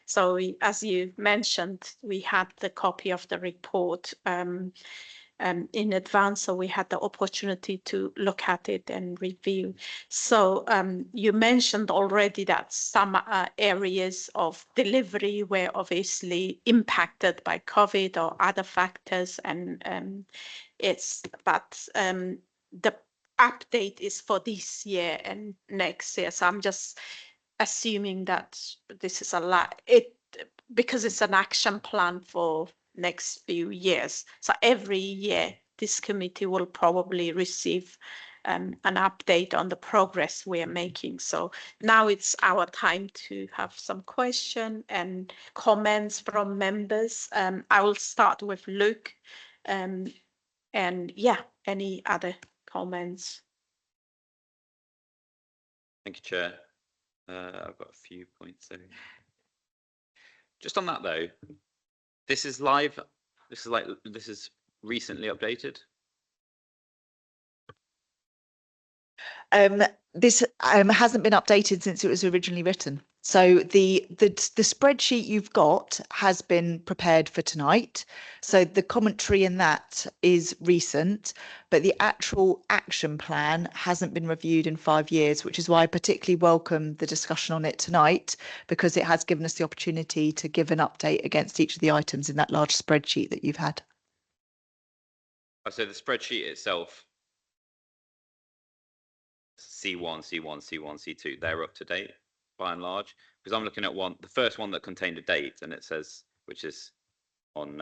So as you mentioned, we had the copy of the report in advance, so we had the opportunity to look at it and review. So you mentioned already that some areas of delivery were obviously impacted by COVID or other factors, and the update is for this year and next year. So I'm just assuming that this is because it's an action plan for next few years. So every year this committee will probably receive an update on the progress we are making. So now it's our time to have some questions and comments from members. I will start with Luke. And yeah, any other comments? Thank you, Chair. I've got a few points there. Just on that though, this is live. This is recently updated. This hasn't been updated since it was originally written. So the spreadsheet you've got has been prepared for tonight. So the commentary in that is recent, but the actual action plan hasn't been reviewed in 5 years, which is why I particularly welcome the discussion on it tonight, because it has given us the opportunity to give an update against each of the items in that large spreadsheet that you've had. So the spreadsheet itself C1, C1, C1, C2, they're up to date by and large. Because I'm looking at the first one that contained a date, and it says, which is on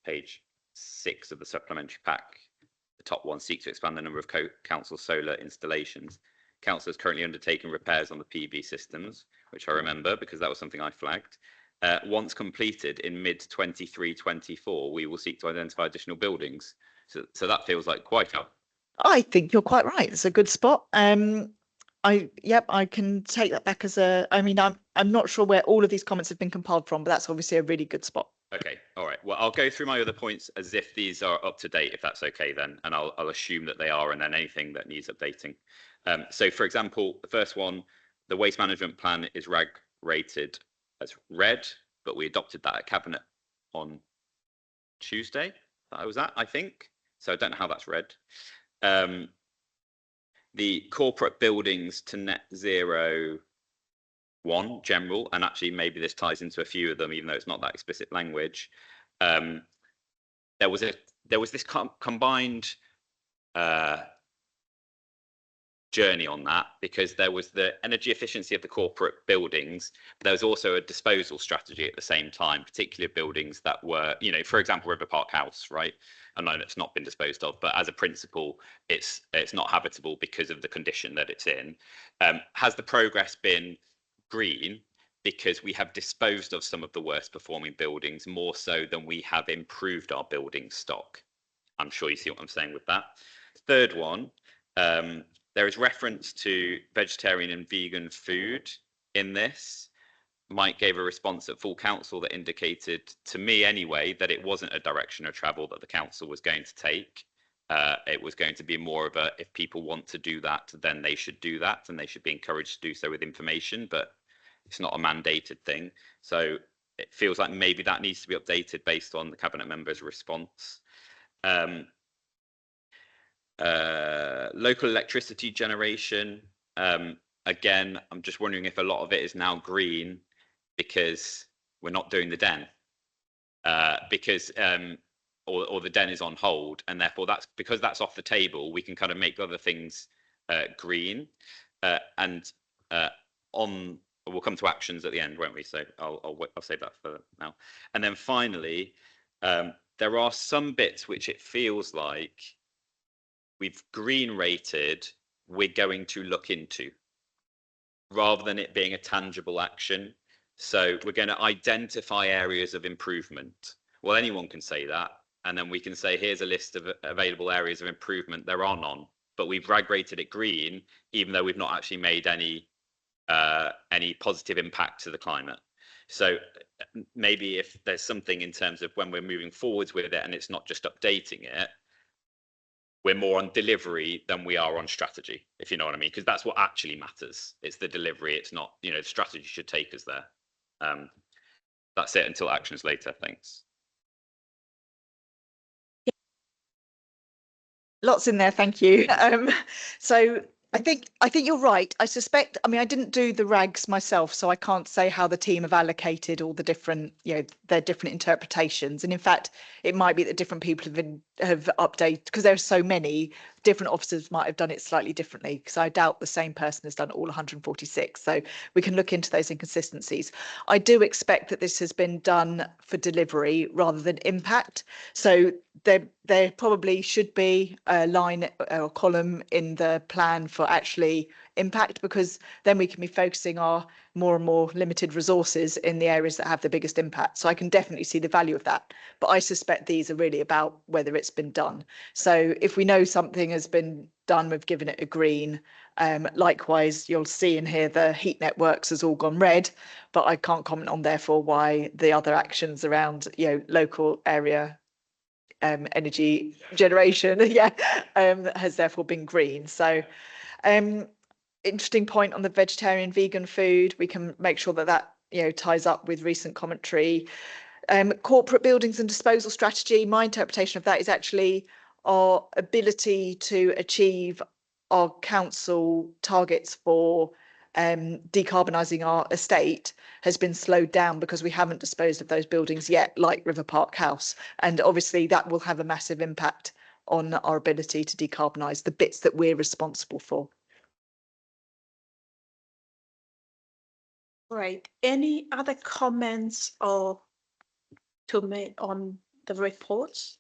page 6 of the supplementary pack, the top one seeks to expand the number of council solar installations. Council is currently undertaking repairs on the PV systems, which I remember because that was something I flagged. Once completed in mid-23-24, we will seek to identify additional buildings. So that feels like quite a... I think you're quite right. It's a good spot. I can take that back as I'm not sure where all of these comments have been compiled from, but that's obviously a really good spot. Okay, all right. Well, I'll go through my other points as if these are up to date, if that's okay then, and I'll assume that they are, and then anything that needs updating. So, for example, the first one, the waste management plan is RAG rated as red, but we adopted that at Cabinet on Tuesday. That was that, I think. So I don't know how that's red. The corporate buildings to net zero one general, and actually maybe this ties into a few of them, even though it's not that explicit language. There was this combined journey on that, because there was the energy efficiency of the corporate buildings, but there was also a disposal strategy at the same time, particularly buildings that were, for example, River Park House, right? I know it's not been disposed of, but as a principle, it's not habitable because of the condition that it's in. Has the progress been green? Because we have disposed of some of the worst performing buildings more so than we have improved our building stock. I'm sure you see what I'm saying with that. Third one, there is reference to vegetarian and vegan food in this. Mike gave a response at full council that indicated, to me anyway, that it wasn't a direction of travel that the council was going to take. It was going to be more of a, if people want to do that, then they should do that, and they should be encouraged to do so with information, but it's not a mandated thing. So it feels like maybe that needs to be updated based on the cabinet member's response. Local electricity generation. Again, I'm just wondering if a lot of it is now green because we're not doing the den, or the den is on hold, and therefore that's because that's off the table. We can kind of make other things green, and we'll come to actions at the end, won't we? So I'll save that for now. And then finally, there are some bits which it feels like we've green rated, we're going to look into, rather than it being a tangible action. So we're going to identify areas of improvement. Well, anyone can say that. And then we can say, here's a list of available areas of improvement. There are none, but we've RAG rated it green, even though we've not actually made any positive impact to the climate. So maybe if there's something in terms of when we're moving forwards with it and it's not just updating it, we're more on delivery than we are on strategy, if you know what I mean, because that's what actually matters. It's the delivery. It's not, the strategy should take us there. That's it until actions later. Thanks. Lots in there, thank you. So I think you're right. I suspect, I didn't do the RAGs myself, so I can't say how the team have allocated all the different, their different interpretations. And in fact, it might be that different people have updated, because there's so many, different officers might have done it slightly differently, because I doubt the same person has done all 146. So we can look into those inconsistencies. I do expect that this has been done for delivery rather than impact. So there probably should be a line or a column in the plan for actually impact, because then we can be focusing our more and more limited resources in the areas that have the biggest impact. So I can definitely see the value of that. But I suspect these are really about whether it's been done. So if we know something has been done, we've given it a green. Likewise, you'll see in here the heat networks has all gone red, but I can't comment on therefore why the other actions around local area energy generation has therefore been green. So interesting point on the vegetarian vegan food. We can make sure that ties up with recent commentary. Corporate buildings and disposal strategy, my interpretation of that is actually our ability to achieve our council targets for decarbonising our estate has been slowed down because we haven't disposed of those buildings yet, like River Park House. And obviously that will have a massive impact on our ability to decarbonise the bits that we're responsible for. Right. Any other comments or to make on the reports?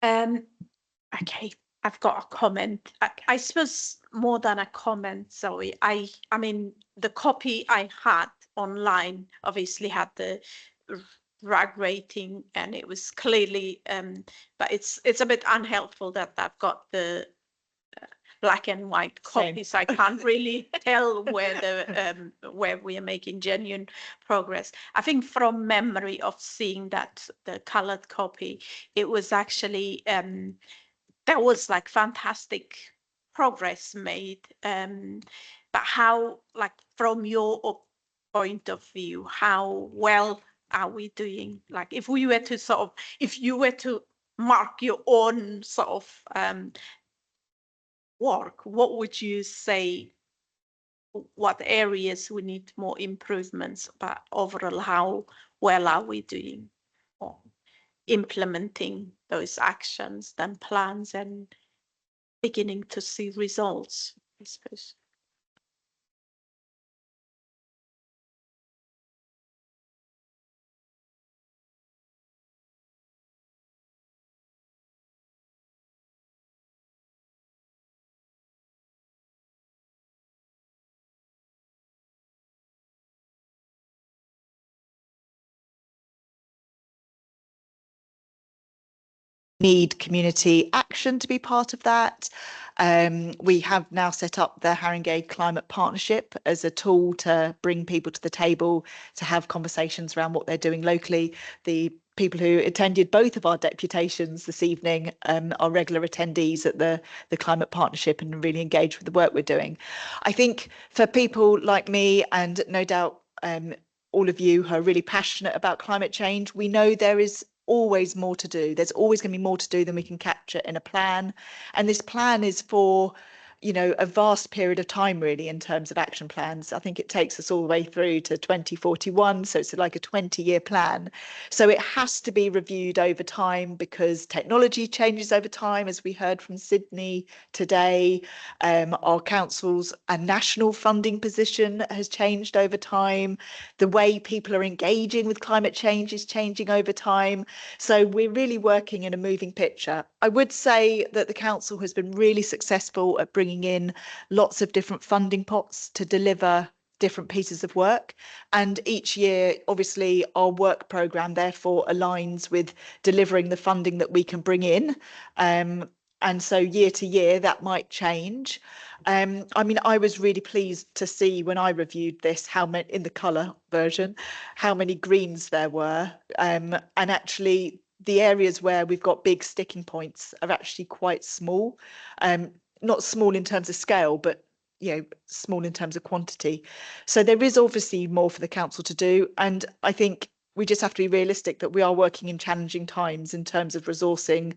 Okay, I've got a comment. I suppose more than a comment, Zoe. I mean, the copy I had online obviously had the RAG rating, and it was clearly, but it's a bit unhelpful that I've got the black and white Same. copies. I can't really tell where where we are making genuine progress. I think from memory of seeing that the colored copy, it was actually there was like fantastic progress made. But how, like from your point of view, how well are we doing? Like if we were to sort of, if you were to mark your own sort of work, what would you say, what areas we need more improvements, but overall, how well are we doing or implementing those actions and plans and beginning to see results, I suppose? Need community action to be part of that. We have now set up the Haringey Climate Partnership as a tool to bring people to the table, to have conversations around what they're doing locally. The people who attended both of our deputations this evening are regular attendees at the Climate Partnership and really engaged with the work we're doing. I think for people like me, and no doubt all of you who are really passionate about climate change, we know there is always more to do. There's always going to be more to do than we can capture in a plan. And this plan is for, you know, a vast period of time, really, in terms of action plans. I think it takes us all the way through to 2041. So it's like a 20-year plan. So it has to be reviewed over time because technology changes over time, as we heard from Sydney today. Our council's and national funding position has changed over time. The way people are engaging with climate change is changing over time. So we're really working in a moving picture. I would say that the council has been really successful at bringing in lots of different funding pots to deliver different pieces of work. And each year, obviously, our work programme therefore aligns with delivering the funding that we can bring in. And so year to year, that might change. I mean, I was really pleased to see when I reviewed this how many, in the colour version, how many greens there were. And actually, the areas where we've got big sticking points are actually quite small. Not small in terms of scale, but small in terms of quantity. So there is obviously more for the council to do. And I think we just have to be realistic that we are working in challenging times in terms of resourcing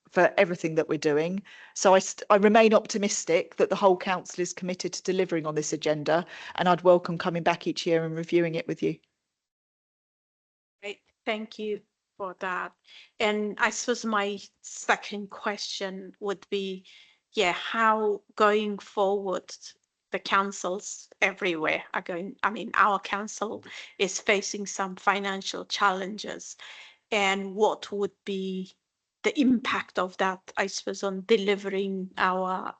for everything that we're doing. So I remain optimistic that the whole council is committed to delivering on this agenda, and I'd welcome coming back each year and reviewing it with you. Great, thank you for that. And I suppose my second question would be, how going forward the councils everywhere are going. I mean, our council is facing some financial challenges, and what would be the impact of that, I suppose, on delivering our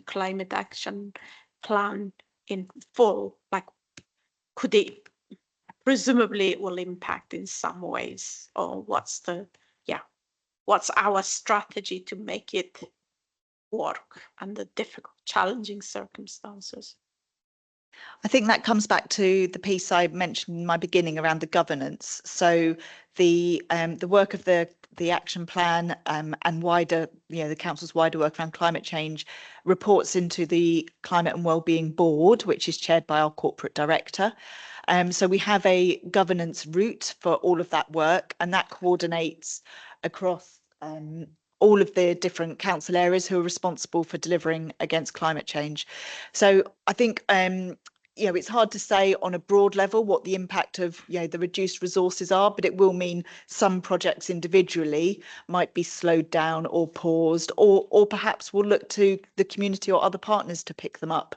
climate action plan in full? Like, could it, presumably it will impact in some ways, or what's our strategy to make it work under difficult, challenging circumstances? I think that comes back to the piece I mentioned in my beginning around the governance. So the work of the action plan and wider, the council's wider work around climate change reports into the Climate and Wellbeing Board, which is chaired by our corporate director. So we have a governance route for all of that work, and that coordinates across all of the different council areas who are responsible for delivering against climate change. So I think you know, it's hard to say on a broad level what the impact of, you know, the reduced resources are, but it will mean some projects individually might be slowed down or paused, or perhaps we'll look to the community or other partners to pick them up.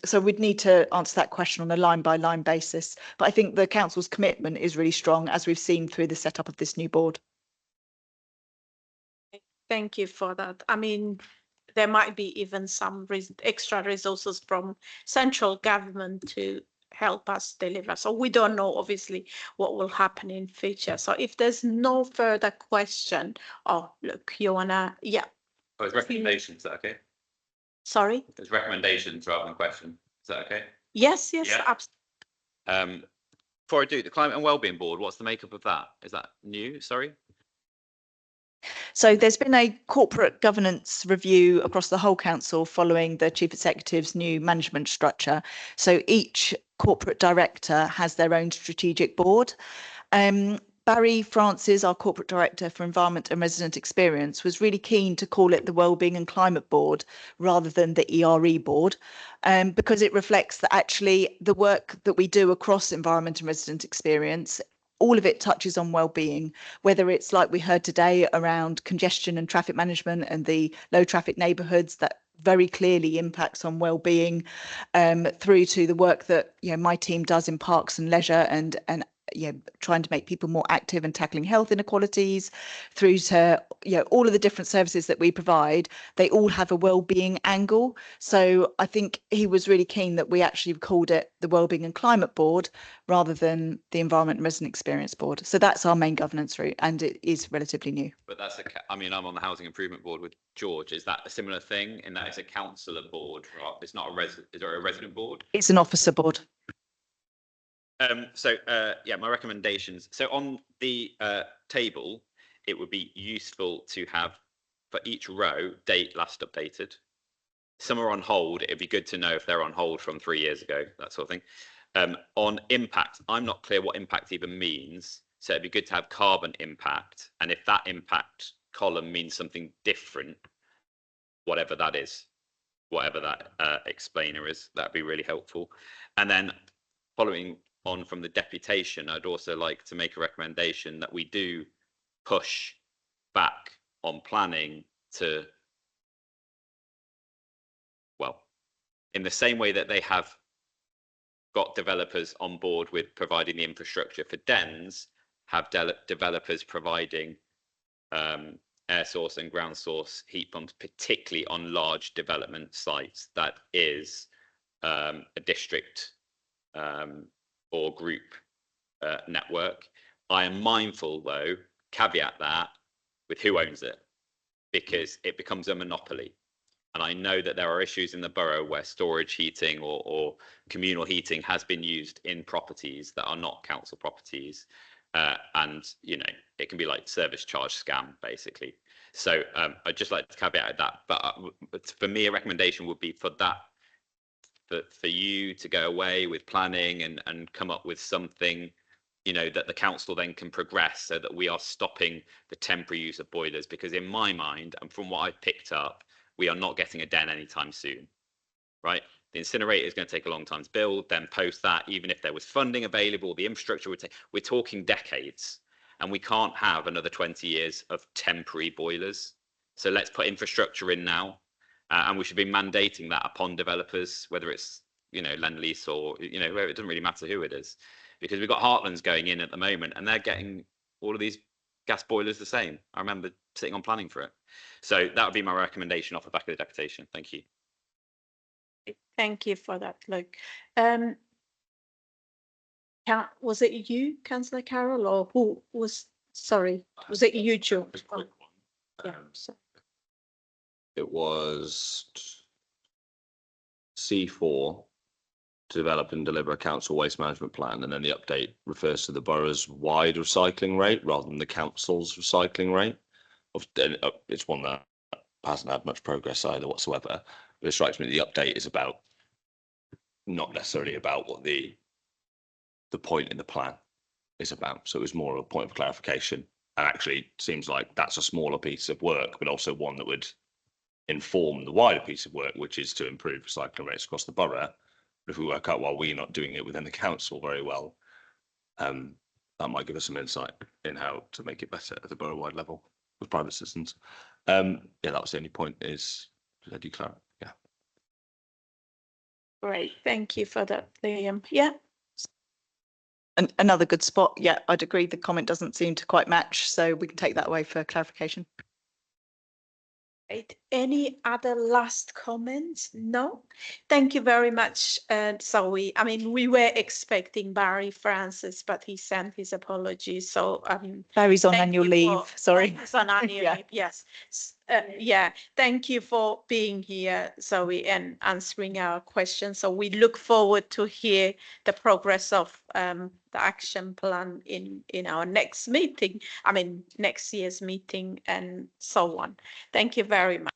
So we'd need to answer that question on a line by line basis. But I think the council's commitment is really strong, as we've seen through the setup of this new board. Thank you for that. I mean, there might be even some extra resources from central government to help us deliver. So we don't know, obviously, what will happen in future. So if there's no further question, oh, look, you wanna, yeah. Oh, it's recommendations, is that okay? Sorry? It's recommendations rather than question. Is that okay? Yes, yes, Yeah. absolutely. Before I do, the Climate and Wellbeing Board, what's the makeup of that? Is that new? Sorry? So there's been a corporate governance review across the whole council following the chief executive's new management structure. So each corporate director has their own strategic board. Barry Francis, our corporate director for environment and resident experience, was really keen to call it the Wellbeing and Climate Board rather than the ERE board, because it reflects that actually the work that we do across environment and resident experience, all of it touches on well-being, whether it's like we heard today around congestion and traffic management and the low traffic neighbourhoods that very clearly impacts on well-being, through to the work that, you know, my team does in parks and leisure and you know, trying to make people more active and tackling health inequalities, through to, you know, all of the different services that we provide. They all have a well-being angle. So I think he was really keen that we actually called it the Wellbeing and Climate Board rather than the Environment and Resident Experience Board. So that's our main governance route, and it is relatively new. But that's I mean, I'm on the Housing Improvement Board with George. Is that a similar thing in that it's a councillor board, right? It's not a resident. Is there a resident board? It's an officer board. Yeah, my recommendations. So on the table, it would be useful to have for each row date last updated. Some are on hold. It'd be good to know if they're on hold from 3 years ago, that sort of thing. On impact, I'm not clear what impact even means. So it'd be good to have carbon impact. And if that impact column means something different, whatever that is, whatever that explainer is, that'd be really helpful. And then following on from the deputation, I'd also like to make a recommendation that we do push back on planning to, well, in the same way that they have got developers on board with providing the infrastructure for dens, have developers providing air source and ground source heat pumps, particularly on large development sites that is a district or group network. I am mindful, though, caveat that with who owns it, because it becomes a monopoly. And I know that there are issues in the borough where storage heating or communal heating has been used in properties that are not council properties. And, you know, it can be like service charge scam, basically. So I'd just like to caveat that. But for me, a recommendation would be for that, for you to go away with planning and come up with something, you know, that the council then can progress so that we are stopping the temporary use of boilers. Because in my mind, and from what I've picked up, we are not getting a den anytime soon, right? The incinerator is going to take a long time to build. Then post that, even if there was funding available, the infrastructure would take, we're talking decades, and we can't have another 20 years of temporary boilers. So let's put infrastructure in now. And we should be mandating that upon developers, whether it's, you know, Lend-Lease or, you know, it doesn't really matter who it is, because we've got Heartlands going in at the moment and they're getting all of these gas boilers the same. I remember sitting on planning for it. So that would be my recommendation off the back of the deputation. Thank you. Thank you for that, Luke. Was it you, Councillor Carroll, or who was, sorry, was it you, Joe? Yeah, so. It was C4, to develop and deliver a council waste management plan, and then the update refers to the borough's wide recycling rate rather than the council's recycling rate. It's one that hasn't had much progress either whatsoever. But it strikes me the update is about, not necessarily about what the point in the plan is about. So it was more of a point of clarification, and actually it seems like that's a smaller piece of work, but also one that would inform the wider piece of work, which is to improve recycling rates across the borough. But if we work out why we're not doing it within the council very well, that might give us some insight in how to make it better at the borough-wide level with private citizens. Yeah, that was the only point. Is did you clarify? Yeah. Great, thank you for that, Liam. Yeah. And another good spot. Yeah, I'd agree. The comment doesn't seem to quite match, so we can take that away for clarification. Great. Any other last comments? No. Thank you very much, Zoe. I mean, we were expecting Barry Francis, but he sent his apologies. So Barry's on thank annual you leave. for- Sorry. He's on annual Yeah. leave. Yes. Yeah. Thank you for being here, Zoe, and answering our questions. So we look forward to hear the progress of the action plan in our next meeting. I mean, next year's meeting and so on. Thank you very much.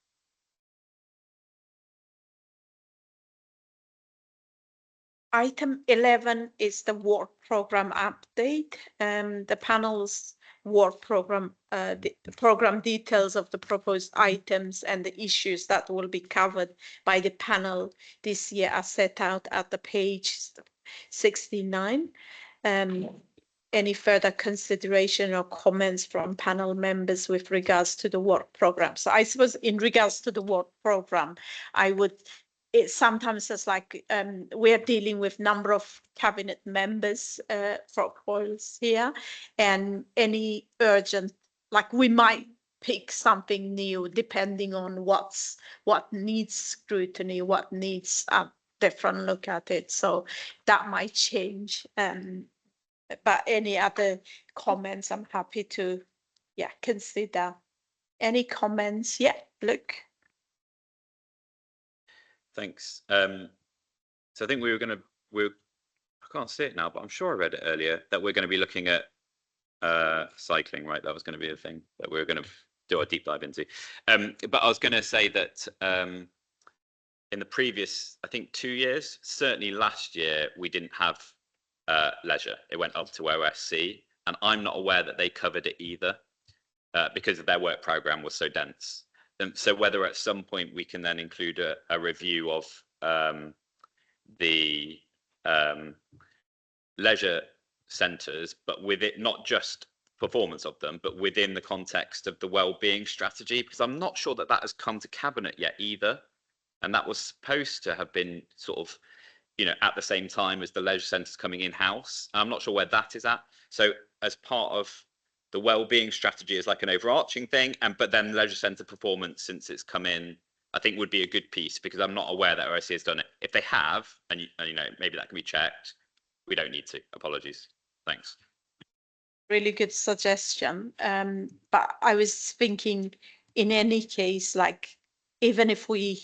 Item 11 is the work program update. The panel's work program, the program details of the proposed items and the issues that will be covered by the panel this year are set out at the page 69. Any further consideration or comments from panel members with regards to the work program? So I suppose in regards to the work program, I would, it sometimes is like we're dealing with number of cabinet members for polls here, and any urgent, like we might pick something new depending on what needs scrutiny, what needs a different look at it. So that might change. But any other comments, I'm happy to, yeah, consider. Any comments? Yeah, look. Thanks. So I think I can't see it now, but I'm sure I read it earlier that we're going to be looking at cycling, right? That was going to be a thing that we were going to do a deep dive into. But I was going to say that in the previous, I think 2 years, certainly last year, we didn't have leisure. It went up to OSC, and I'm not aware that they covered it either because their work program was so dense. And so whether at some point we can then include a review of the leisure centres, but with it not just performance of them, but within the context of the well-being strategy, because I'm not sure that that has come to cabinet yet either, and that was supposed to have been sort of, you know, at the same time as the leisure centres coming in-house. I'm not sure where that is at. So as part of the well-being strategy is like an overarching thing, but then leisure centre performance, since it's come in, I think would be a good piece, because I'm not aware that OSC has done it. If they have, and you know, maybe that can be checked, we don't need to. Apologies. Thanks. Really good suggestion. But I was thinking, in any case, like even if we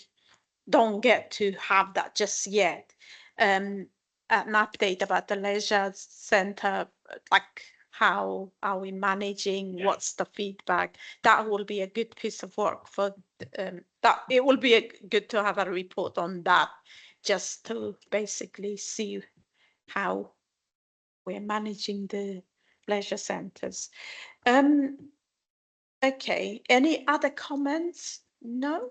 don't get to have that just yet, an update about the leisure centre, like how are we managing, what's the feedback, that will be a good piece of work for that. It will be good to have a report on that, just to basically see how we're managing the leisure centres. Okay, any other comments? No,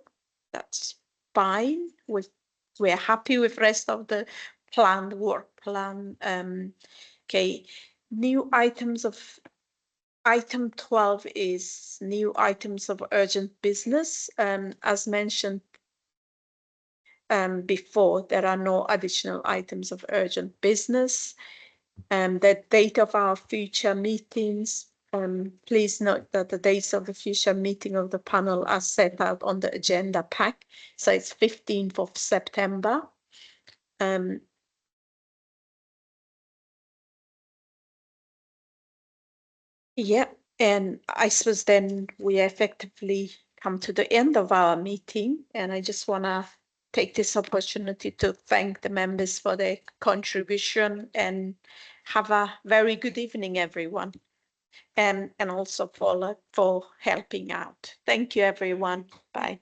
that's fine. We're happy with rest of the planned work plan. Okay, new items of item 12 is new items of urgent business. As mentioned before, there are no additional items of urgent business. The date of our future meetings. Please note that the dates of the future meeting of the panel are set out on the agenda pack. So it's 15th of September. Yeah, and I suppose then we effectively come to the end of our meeting, and I just want to take this opportunity to thank the members for their contribution, and have a very good evening, everyone. And also for helping out. Thank you, everyone. Bye.